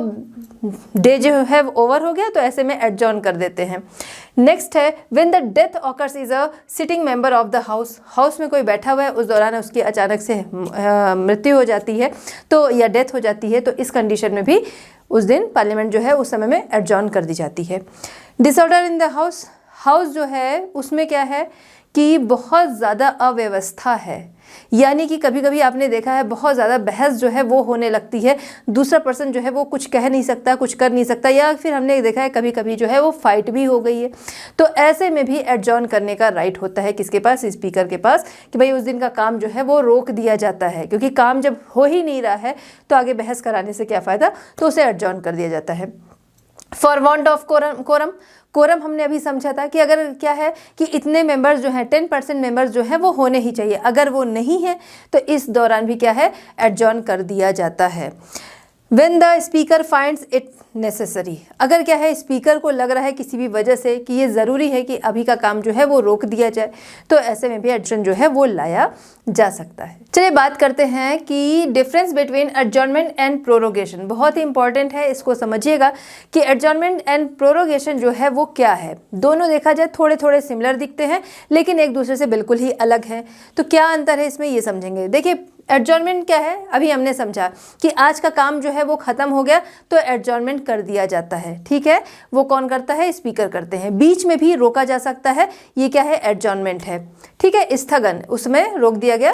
डे जो है ओवर हो गया, तो ऐसे में एडजॉर्न कर देते हैं। नेक्स्ट है when the death occurs is a sitting member of the house, house में कोई बैठा हुआ है, उस दौरान उसकी अचानक से मृत्यु हो जाती है तो या डेथ हो जाती है, तो इस कंडीशन में भी उस दिन पार्लियामेंट जो है उस समय में एडजॉर्न कर दी जाती है। Disorder in the house, house जो है उसमें क्या है कि बहुत ज़्यादा अव्यवस्था है, यानी कि कभी कभी आपने देखा है बहुत ज़्यादा बहस जो है वो होने लगती है, दूसरा पर्सन जो है वो कुछ कह नहीं सकता, कुछ कर नहीं सकता, या फिर हमने देखा है कभी कभी जो है वो फाइट भी हो गई है। तो ऐसे में भी एडजॉर्न करने का राइट होता है किसके पास? स्पीकर के पास, कि भाई उस दिन का काम जो है वो रोक दिया जाता है, क्योंकि काम जब हो ही नहीं रहा है तो आगे बहस कराने से क्या फ़ायदा, तो उसे एडजॉर्न कर दिया जाता है। फॉर वांट ऑफ कोरम हमने अभी समझा था कि अगर क्या है कि इतने मेंबर्स जो हैं 10% मेंबर्स जो हैं वो होने ही चाहिए, अगर वो नहीं है तो इस दौरान भी क्या है, एडजॉर्न कर दिया जाता है। When the speaker finds it necessary, अगर क्या है स्पीकर को लग रहा है किसी भी वजह से कि ये ज़रूरी है कि अभी का काम जो है वो रोक दिया जाए, तो ऐसे में भी एडजॉर्न जो है वो लाया जा सकता है। चलिए बात करते हैं कि difference between adjournment and prorogation, बहुत ही इंपॉर्टेंट है, इसको समझिएगा कि एडजॉर्नमेंट एंड प्रोरोगेशन जो है वो क्या है। दोनों देखा जाए थोड़े थोड़े सिमिलर दिखते हैं लेकिन एक दूसरे से बिल्कुल ही अलग हैं। तो क्या अंतर है इसमें, ये समझेंगे। देखिए एडजॉर्नमेंट क्या है, अभी हमने समझा कि आज का काम जो है वो ख़त्म हो गया तो एडजॉर्नमेंट कर दिया जाता है, ठीक है। वो कौन करता है? स्पीकर करते हैं। बीच में भी रोका जा सकता है, ये क्या है? एडजॉर्नमेंट है, ठीक है। स्थगन, उसमें रोक दिया गया,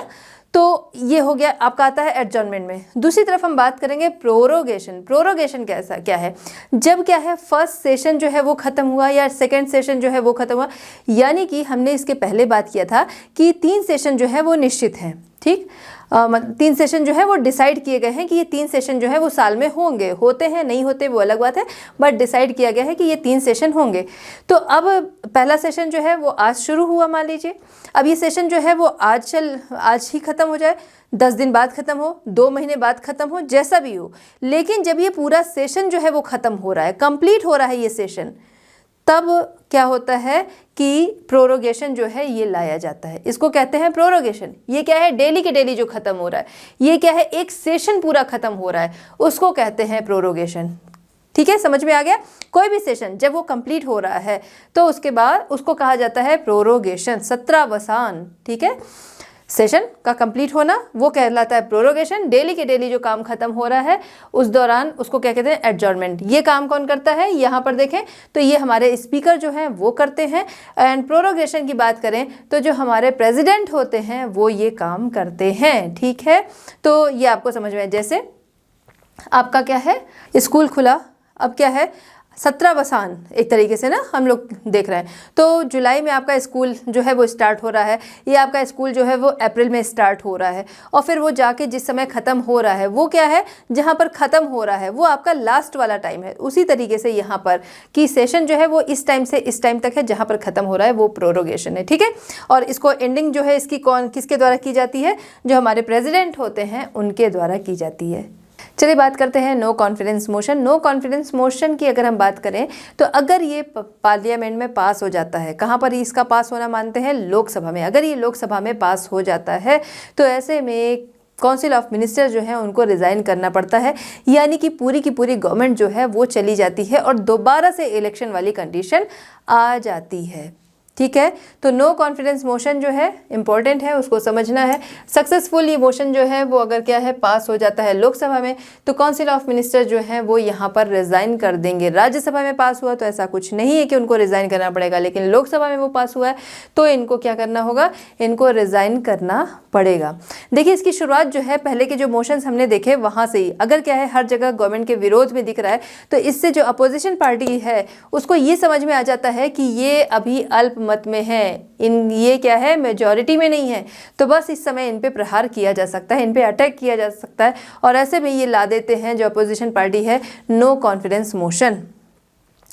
तो ये हो गया आपका, आता है एडजॉर्नमेंट में। दूसरी तरफ हम बात करेंगे प्रोरोगेशन। प्रोरोगेशन कैसा क्या है? जब क्या है फर्स्ट सेशन जो है वो ख़त्म हुआ या सेकंड सेशन जो है वो ख़त्म हुआ, यानी कि हमने इसके पहले बात किया था कि 3 सेशन जो है वो निश्चित हैं, ठीक। 3 सेशन जो है वो डिसाइड किए गए हैं कि ये 3 सेशन जो है वो साल में होंगे, होते हैं नहीं होते वो अलग बात है, बट डिसाइड किया गया है कि ये 3 सेशन होंगे। तो अब पहला सेशन जो है वो आज शुरू हुआ, मान लीजिए। अब ये सेशन जो है वो आज ही ख़त्म हो जाए, 10 दिन बाद ख़त्म हो, 2 महीने बाद ख़त्म हो, जैसा भी हो, लेकिन जब ये पूरा सेशन जो है वो ख़त्म हो रहा है, कंप्लीट हो रहा है ये सेशन, तब क्या होता है कि प्रोरोगेशन जो है ये लाया जाता है। इसको कहते हैं प्रोरोगेशन। ये क्या है? डेली के डेली जो ख़त्म हो रहा है, ये क्या है? एक सेशन पूरा ख़त्म हो रहा है, उसको कहते हैं प्रोरोगेशन, ठीक है। समझ में आ गया? कोई भी सेशन जब वो कंप्लीट हो रहा है तो उसके बाद उसको कहा जाता है प्रोरोगेशन, सत्रावसान, ठीक है। सेशन का कंप्लीट होना वो कहलाता है प्रोरोगेशन। डेली के डेली जो काम खत्म हो रहा है उस दौरान उसको क्या कहते हैं? एडजॉर्नमेंट। ये काम कौन करता है? यहाँ पर देखें तो ये हमारे स्पीकर जो हैं वो करते हैं। एंड प्रोरोगेशन की बात करें तो जो हमारे प्रेसिडेंट होते हैं वो ये काम करते हैं, ठीक है। तो ये आपको समझ में, जैसे आपका क्या है, स्कूल खुला, अब क्या है, सत्रावसान एक तरीके से ना हम लोग देख रहे हैं। तो जुलाई में आपका स्कूल जो है वो स्टार्ट हो रहा है, ये आपका स्कूल जो है वो अप्रैल में स्टार्ट हो रहा है, और फिर वो जाके जिस समय ख़त्म हो रहा है वो क्या है, जहाँ पर ख़त्म हो रहा है वो आपका लास्ट वाला टाइम है। उसी तरीके से यहाँ पर कि सेशन जो है वो इस टाइम से इस टाइम तक है, जहाँ पर ख़त्म हो रहा है वो प्रोरोगेशन है, ठीक है। और इसको एंडिंग जो है इसकी किसके द्वारा की जाती है? जो हमारे प्रेसिडेंट होते हैं उनके द्वारा की जाती है। चलिए बात करते हैं no confidence motion. No confidence motion की अगर हम बात करें तो अगर ये पार्लियामेंट में पास हो जाता है, कहाँ पर इसका पास होना मानते हैं? लोकसभा में। अगर ये लोकसभा में पास हो जाता है तो ऐसे में काउंसिल ऑफ मिनिस्टर जो है उनको रिज़ाइन करना पड़ता है, यानी कि पूरी की पूरी गवर्नमेंट जो है वो चली जाती है और दोबारा से इलेक्शन वाली कंडीशन आ जाती है, ठीक है। तो नो कॉन्फिडेंस मोशन जो है इंपॉर्टेंट है, उसको समझना है। सक्सेसफुल ये मोशन जो है वो अगर क्या है पास हो जाता है लोकसभा में तो काउंसिल ऑफ मिनिस्टर जो है वो यहाँ पर रिज़ाइन कर देंगे। राज्यसभा में पास हुआ तो ऐसा कुछ नहीं है कि उनको रिज़ाइन करना पड़ेगा, लेकिन लोकसभा में वो पास हुआ है तो इनको क्या करना होगा? इनको रिज़ाइन करना पड़ेगा। देखिए इसकी शुरुआत जो है पहले के जो मोशंस हमने देखे वहाँ से ही, अगर क्या है हर जगह गवर्नमेंट के विरोध में दिख रहा है तो इससे जो अपोजिशन पार्टी है उसको ये समझ में आ जाता है कि ये अभी अल्प मत में है, ये क्या है, मेजॉरिटी में नहीं है, तो बस इस समय इन पे प्रहार किया जा सकता है, इन पे अटैक किया जा सकता है, और ऐसे में ये ला देते हैं जो अपोजिशन पार्टी है नो कॉन्फिडेंस मोशन।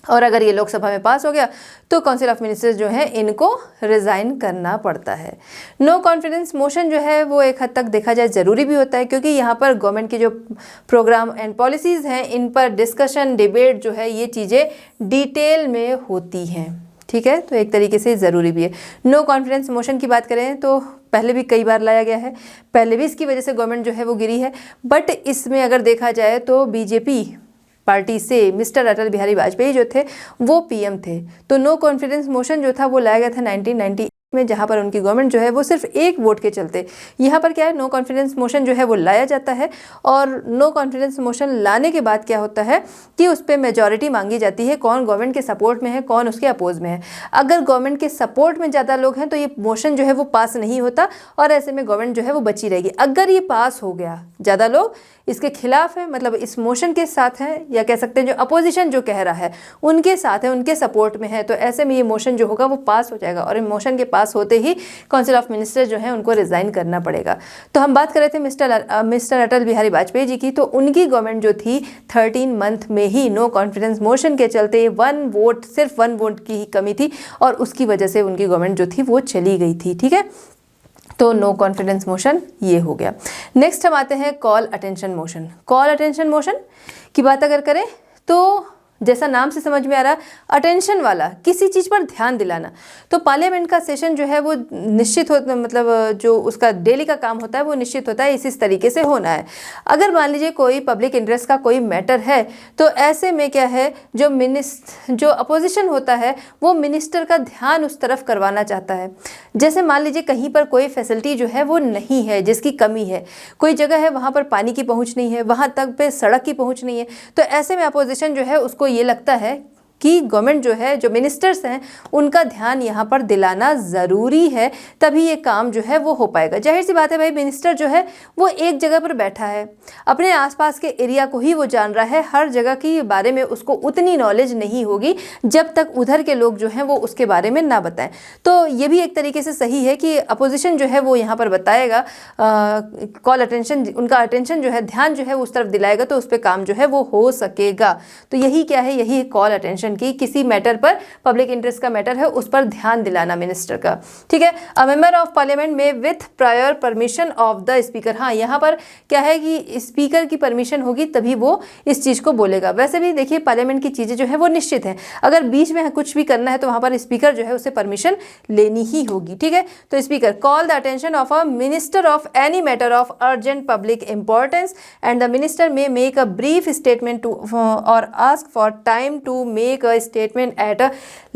और अगर ये लोकसभा में पास हो गया तो काउंसिल ऑफ मिनिस्टर्स जो है इनको रिज़ाइन करना पड़ता है। नो कॉन्फिडेंस मोशन जो है वो एक हद तक देखा जाए ज़रूरी भी होता है, क्योंकि यहाँ पर गवर्नमेंट की जो प्रोग्राम एंड पॉलिसीज़ हैं इन पर डिस्कशन डिबेट जो है ये चीज़ें डिटेल में होती हैं, ठीक है। तो एक तरीके से ज़रूरी भी है। नो कॉन्फिडेंस मोशन की बात करें तो पहले भी कई बार लाया गया है, पहले भी इसकी वजह से गवर्नमेंट जो है वो गिरी है, बट इसमें अगर देखा जाए तो बीजेपी पार्टी से मिस्टर अटल बिहारी वाजपेयी जो थे वो पीएम थे, तो नो कॉन्फिडेंस मोशन जो था वो लाया गया था 1998 में, जहां पर उनकी गवर्नमेंट जो है वो सिर्फ एक वोट के चलते, यहाँ पर क्या है, नो कॉन्फिडेंस मोशन जो है वो लाया जाता है। और नो कॉन्फिडेंस मोशन लाने के बाद क्या होता है कि उस पर मेजॉरिटी मांगी जाती है, कौन गवर्नमेंट के सपोर्ट में है, कौन उसके अपोज में है। अगर गवर्नमेंट के सपोर्ट में ज़्यादा लोग हैं तो ये मोशन जो है वो पास नहीं होता और ऐसे में गवर्नमेंट जो है वो बची रहेगी। अगर ये पास हो गया, ज़्यादा लोग इसके खिलाफ है, मतलब इस मोशन के साथ है, या कह सकते हैं जो अपोजिशन जो कह रहा है उनके साथ है, उनके सपोर्ट में है, तो ऐसे में ये मोशन जो होगा वो पास हो जाएगा। और इन मोशन के पास होते ही काउंसिल ऑफ मिनिस्टर जो है उनको रिजाइन करना पड़ेगा। तो हम बात कर रहे थे मिस्टर अटल बिहारी वाजपेयी जी की, तो उनकी गवर्नमेंट जो थी 13 मंथ में ही नो कॉन्फिडेंस मोशन के चलते सिर्फ वन वोट की ही कमी थी और उसकी वजह से उनकी गवर्नमेंट जो थी वो चली गई थी। ठीक है, तो नो कॉन्फिडेंस मोशन ये हो गया। नेक्स्ट हम आते हैं call attention motion. Call attention motion की बात अगर करें तो जैसा नाम से समझ में आ रहा है, अटेंशन वाला, किसी चीज़ पर ध्यान दिलाना। तो पार्लियामेंट का सेशन जो है वो निश्चित होता, मतलब जो उसका डेली का काम होता है वो निश्चित होता है, इस तरीके से होना है। अगर मान लीजिए कोई पब्लिक इंटरेस्ट का कोई मैटर है तो ऐसे में क्या है, जो अपोजिशन होता है वो मिनिस्टर का ध्यान उस तरफ करवाना चाहता है। जैसे मान लीजिए कहीं पर कोई फैसिलिटी जो है वो नहीं है, जिसकी कमी है, कोई जगह है वहाँ पर पानी की पहुँच नहीं है, वहाँ तक पे सड़क की पहुँच नहीं है, तो ऐसे में अपोजिशन जो है उसको ये लगता है कि गवर्नमेंट जो है, जो मिनिस्टर्स हैं, उनका ध्यान यहाँ पर दिलाना ज़रूरी है, तभी ये काम जो है वो हो पाएगा। जाहिर सी बात है भाई, मिनिस्टर जो है वो एक जगह पर बैठा है, अपने आसपास के एरिया को ही वो जान रहा है, हर जगह के बारे में उसको उतनी नॉलेज नहीं होगी जब तक उधर के लोग जो हैं वो उसके बारे में ना बताएं। तो ये भी एक तरीके से सही है कि अपोजिशन जो है वो यहाँ पर बताएगा, कॉल अटेंशन, उनका अटेंशन जो है, ध्यान जो है उस तरफ दिलाएगा, तो उस पर काम जो है वो हो सकेगा। तो यही क्या है, यही कॉल अटेंशन की, किसी मैटर पर, पब्लिक इंटरेस्ट का मैटर है, उस पर ध्यान दिलाना मिनिस्टर का। ठीक है, अ मेंबर ऑफ पार्लियामेंट में with prior permission of the speaker. हाँ, यहाँ पर क्या है कि स्पीकर की परमिशन होगी तभी वो इस चीज को बोलेगा। वैसे भी देखिए पार्लियामेंट की चीजें जो है वो निश्चित है, अगर बीच में कुछ भी करना है तो वहां पर स्पीकर जो है उसे परमिशन लेनी ही होगी। ठीक है, तो speaker call the attention of a minister of any matter of urgent public importance and the minister may make a brief statement to और ask for time to make a statement at a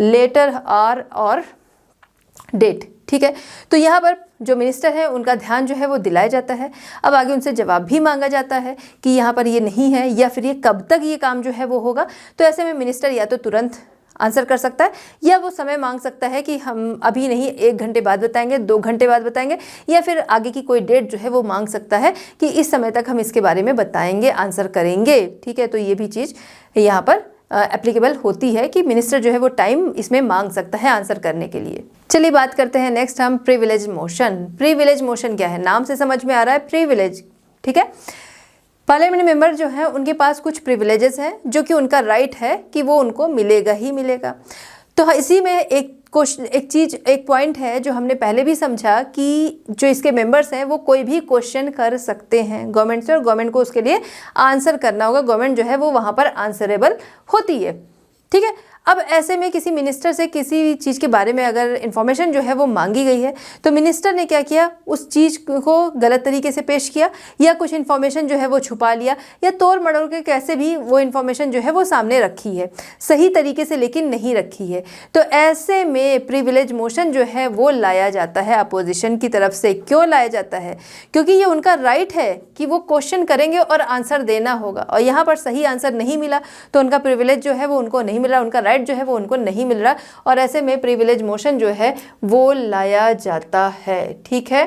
later hour or date। ठीक है, तो यहाँ पर जो minister है उनका ध्यान जो है वो दिलाया जाता है। अब आगे उनसे जवाब भी मांगा जाता है कि यहाँ पर ये नहीं है, या फिर ये कब तक ये काम जो है वो होगा। तो ऐसे में मिनिस्टर या तो तुरंत आंसर कर सकता है, या वो समय मांग सकता है कि हम अभी नहीं, 1 घंटे बाद बताएंगे, 2 घंटे बाद बताएंगे, या फिर आगे की कोई डेट जो है वो मांग सकता है कि इस समय तक हम इसके बारे में बताएंगे, आंसर करेंगे। ठीक है, तो ये भी चीज़ यहाँ पर एप्लीकेबल होती है कि मिनिस्टर जो है वो टाइम इसमें मांग सकता है आंसर करने के लिए। चलिए बात करते हैं नेक्स्ट हम प्रिविलेज मोशन। प्रिविलेज मोशन क्या है, नाम से समझ में आ रहा है प्रिविलेज। ठीक है, पार्लियामेंट मेंबर जो है उनके पास कुछ प्रिविलेजेस हैं जो कि उनका राइट है कि वो उनको मिलेगा ही मिलेगा। तो इसी में एक पॉइंट है जो हमने पहले भी समझा कि जो इसके मेंबर्स हैं वो कोई भी क्वेश्चन कर सकते हैं गवर्नमेंट से, और गवर्नमेंट को उसके लिए आंसर करना होगा। गवर्नमेंट जो है वो वहाँ पर आंसरेबल होती है। ठीक है, अब ऐसे में किसी मिनिस्टर से किसी चीज़ के बारे में अगर इन्फॉर्मेशन जो है वो मांगी गई है, तो मिनिस्टर ने क्या किया, उस चीज़ को गलत तरीके से पेश किया, या कुछ इन्फॉर्मेशन जो है वो छुपा लिया, या तोड़ मड़ोड़ के कैसे भी वो इन्फॉर्मेशन जो है वो सामने रखी है, सही तरीके से लेकिन नहीं रखी है। तो ऐसे में प्रिविलेज मोशन जो है वो लाया जाता है अपोजिशन की तरफ से। क्यों लाया जाता है, क्योंकि ये उनका राइट है कि वो क्वेश्चन करेंगे और आंसर देना होगा, और यहाँ पर सही आंसर नहीं मिला तो उनका प्रिविलेज जो है वो उनको नहीं मिल रहा, उनका राइट जो है वो उनको नहीं मिल रहा, और ऐसे में प्रिविलेज मोशन जो है वो लाया जाता है। ठीक है,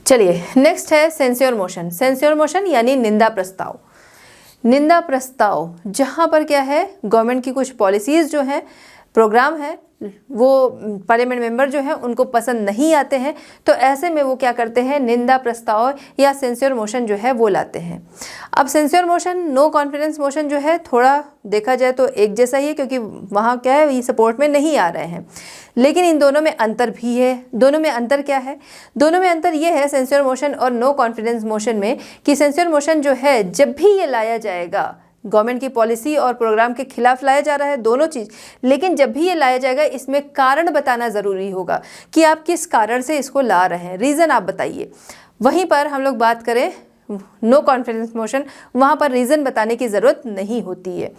चलिए नेक्स्ट है सेंस्योर मोशन। सेंस्योर मोशन यानी निंदा प्रस्ताव। निंदा प्रस्ताव जहां पर क्या है, गवर्नमेंट की कुछ पॉलिसीज जो हैं, प्रोग्राम है, वो पार्लियामेंट मेंबर जो है उनको पसंद नहीं आते हैं, तो ऐसे में वो क्या करते हैं, निंदा प्रस्ताव या सेंस्योर मोशन जो है वो लाते हैं। अब censure motion, no confidence motion जो है थोड़ा देखा जाए तो एक जैसा ही है, क्योंकि वहाँ क्या है, ये सपोर्ट में नहीं आ रहे हैं, लेकिन इन दोनों में अंतर भी है। दोनों में अंतर क्या है, दोनों में अंतर ये है सेंस्योर मोशन और नो कॉन्फिडेंस मोशन में, कि सेंस्योर मोशन जो है जब भी ये लाया जाएगा, गवर्नमेंट की पॉलिसी और प्रोग्राम के खिलाफ लाया जा रहा है, दोनों चीज़, लेकिन जब भी ये लाया जाएगा इसमें कारण बताना ज़रूरी होगा कि आप किस कारण से इसको ला रहे हैं, रीज़न आप बताइए। वहीं पर हम लोग बात करें नो कॉन्फिडेंस मोशन, वहाँ पर रीज़न बताने की ज़रूरत नहीं होती है।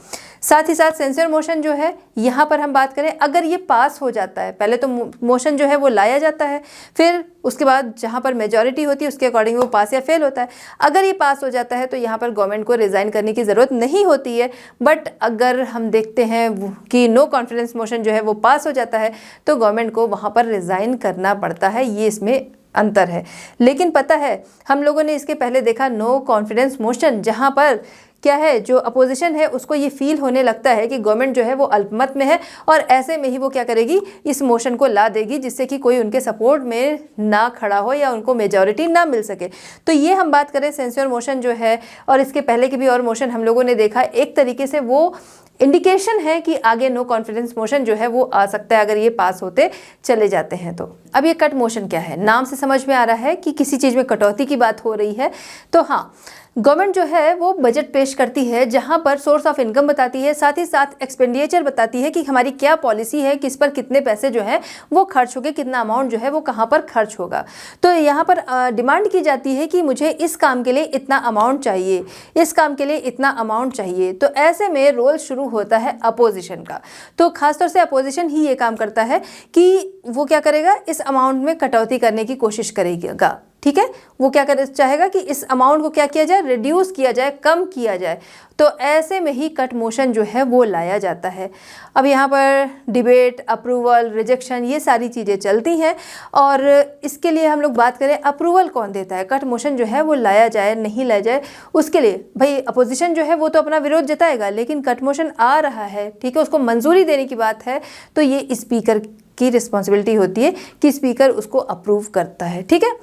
साथ ही साथ सेंसर मोशन जो है, यहाँ पर हम बात करें अगर ये पास हो जाता है, पहले तो मोशन जो है वो लाया जाता है, फिर उसके बाद जहाँ पर मेजॉरिटी होती है उसके अकॉर्डिंग वो पास या फेल होता है। अगर ये पास हो जाता है तो यहाँ पर गवर्नमेंट को रिज़ाइन करने की ज़रूरत नहीं होती है। बट अगर हम देखते हैं कि नो कॉन्फिडेंस मोशन जो है वो पास हो जाता है तो गवर्नमेंट को वहाँ पर रिज़ाइन करना पड़ता है, ये इसमें अंतर है। लेकिन पता है हम लोगों ने इसके पहले देखा नो कॉन्फिडेंस मोशन, जहाँ पर क्या है जो अपोजिशन है उसको ये फील होने लगता है कि गवर्नमेंट जो है वो अल्पमत में है और ऐसे में ही वो क्या करेगी, इस मोशन को ला देगी जिससे कि कोई उनके सपोर्ट में ना खड़ा हो या उनको मेजॉरिटी ना मिल सके। तो ये हम बात करें सेंसर मोशन जो है, और इसके पहले के भी और मोशन हम लोगों ने देखा, एक तरीके से वो इंडिकेशन है कि आगे नो कॉन्फिडेंस मोशन जो है वो आ सकता है अगर ये पास होते चले जाते हैं तो। अब ये कट मोशन क्या है, नाम से समझ में आ रहा है कि किसी चीज़ में कटौती की बात हो रही है। तो हाँ, गवर्नमेंट जो है वो बजट पेश करती है जहां पर सोर्स ऑफ इनकम बताती है, साथ ही साथ एक्सपेंडिचर बताती है कि हमारी क्या पॉलिसी है, किस पर कितने पैसे जो है वो खर्च होंगे, कितना अमाउंट जो है वो कहां पर खर्च होगा। तो यहाँ पर डिमांड की जाती है कि मुझे इस काम के लिए इतना अमाउंट चाहिए, इस काम के लिए इतना अमाउंट चाहिए। तो ऐसे में रोल शुरू होता है अपोजिशन का। तो खासतौर से अपोजिशन ही ये काम करता है कि वो क्या करेगा, इस अमाउंट में कटौती करने की कोशिश करेगा। ठीक है, वो क्या कर चाहेगा कि इस अमाउंट को क्या किया जाए, रिड्यूस किया जाए, कम किया जाए। तो ऐसे में ही कट मोशन जो है वो लाया जाता है। अब यहाँ पर डिबेट, अप्रूवल, रिजेक्शन, ये सारी चीज़ें चलती हैं। और इसके लिए हम लोग बात करें अप्रूवल कौन देता है, कट मोशन जो है वो लाया जाए नहीं लाया जाए, उसके लिए भाई अपोजिशन जो है वो तो अपना विरोध जताएगा, लेकिन कट मोशन आ रहा है, ठीक है, उसको मंजूरी देने की बात है, तो ये स्पीकर की रिस्पॉन्सिबिलिटी होती है कि स्पीकर उसको अप्रूव करता है। ठीक है,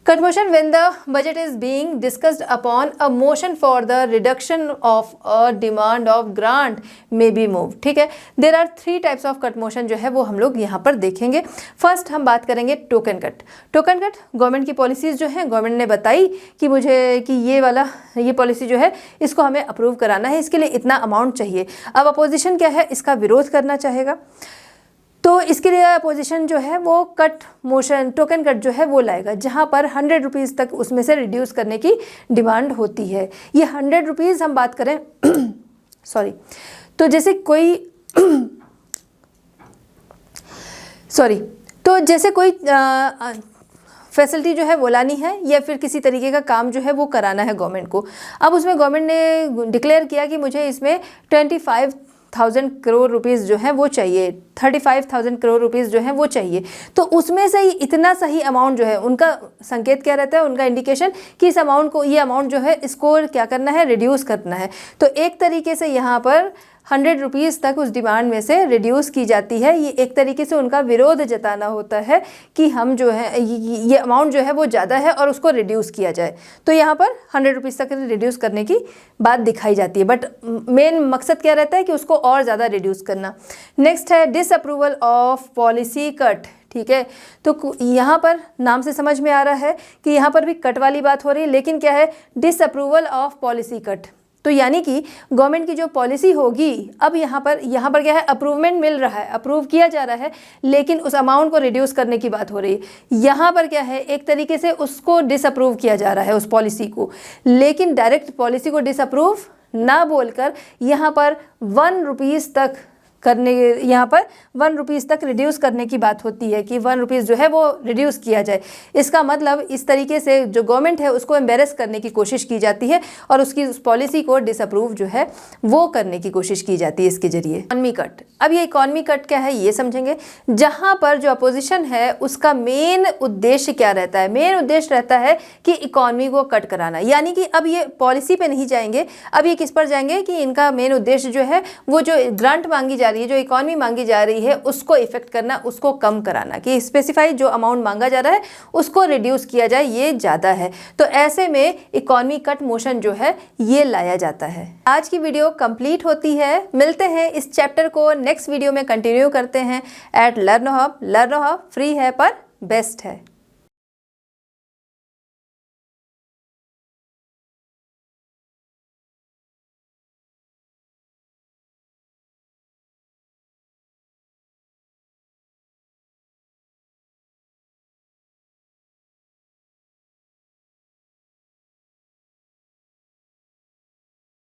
cut motion when the budget is being discussed upon a motion for the reduction of a demand of grant may be moved। ठीक है, there are 3 types of cut motion जो है वो हम लोग यहाँ पर देखेंगे। फर्स्ट हम बात करेंगे token cut. Token cut government की पॉलिसीज़ जो है, गवर्नमेंट ने बताई कि मुझे कि ये पॉलिसी जो है इसको हमें अप्रूव कराना है, इसके लिए इतना अमाउंट चाहिए। अब अपोजिशन क्या है, इसका विरोध करना चाहेगा, तो इसके लिए अपोजिशन जो है वो कट मोशन, टोकन कट जो है वो लाएगा, जहाँ पर 100 रुपीज़ तक उसमें से रिड्यूस करने की डिमांड होती है। ये 100 रुपीज़ हम बात करें सॉरी, तो जैसे कोई तो जैसे कोई फैसिलिटी जो है वो लानी है या फिर किसी तरीके का काम जो है वो कराना है गवर्नमेंट को। अब उसमें गवर्नमेंट ने डिक्लेयर किया कि मुझे इसमें 25,000 करोड़ रुपीज़ जो है वो चाहिए, 35,000 करोड़ रुपीज़ जो है वो चाहिए। तो उसमें से ही इतना सही अमाउंट जो है, उनका संकेत क्या रहता है, उनका इंडिकेशन कि इस अमाउंट को, ये अमाउंट जो है इसको क्या करना है, रिड्यूस करना है। तो एक तरीके से यहाँ पर 100 रुपीज़ तक उस डिमांड में से रिड्यूस की जाती है। ये एक तरीके से उनका विरोध जताना होता है कि हम जो है ये अमाउंट जो है वो ज़्यादा है और उसको रिड्यूस किया जाए। तो यहाँ पर 100 रुपीज़ तक रिड्यूस करने की बात दिखाई जाती है, बट मेन मकसद क्या रहता है कि उसको और ज़्यादा रिड्यूस करना। नेक्स्ट है डिसअप्रूवल ऑफ पॉलिसी कट। ठीक है, तो यहाँ पर नाम से समझ में आ रहा है कि यहाँ पर भी कट वाली बात हो रही है, लेकिन क्या है, डिसअप्रूवल ऑफ पॉलिसी कट। तो यानी कि गवर्नमेंट की जो पॉलिसी होगी, अब यहाँ पर क्या है, अप्रूवमेंट मिल रहा है, अप्रूव किया जा रहा है, लेकिन उस अमाउंट को रिड्यूस करने की बात हो रही है। यहाँ पर क्या है, एक तरीके से उसको डिसअप्रूव किया जा रहा है उस पॉलिसी को, लेकिन डायरेक्ट पॉलिसी को डिसअप्रूव ना बोलकर यहाँ पर 1 रुपीज़ तक करने, यहाँ पर 1 रुपीज़ तक रिड्यूस करने की बात होती है कि 1 रुपीज़ जो है वो रिड्यूस किया जाए। इसका मतलब इस तरीके से जो गवर्नमेंट है उसको एम्बेरस करने की कोशिश की जाती है और उसकी उस पॉलिसी को डिसअप्रूव जो है वो करने की कोशिश की जाती है इसके जरिए। Economy cut. अब ये इकॉनमी कट क्या है ये समझेंगे, जहाँ पर जो अपोजिशन है उसका मेन उद्देश्य क्या रहता है, मेन उद्देश्य रहता है कि इकॉनमी को कट कराना। यानी कि अब ये पॉलिसी पे नहीं जाएंगे, अब ये किस पर जाएंगे कि इनका मेन उद्देश्य जो है वो जो ग्रांट मांगी जा रही है, जो इकॉनमी मांगी जा रही है उसको इफेक्ट करना, उसको कम कराना, कि स्पेसिफाई जो अमाउंट मांगा जा रहा है उसको रिड्यूस किया जाए, ये ज़्यादा है। तो ऐसे में इकॉनमी कट मोशन जो है ये लाया जाता है। आज की वीडियो कंप्लीट होती है, मिलते हैं इस चैप्टर को नेक्स्ट वीडियो में कंटिन्यू करते हैं at Learno Hub. Learno Hub free है पर बेस्ट है।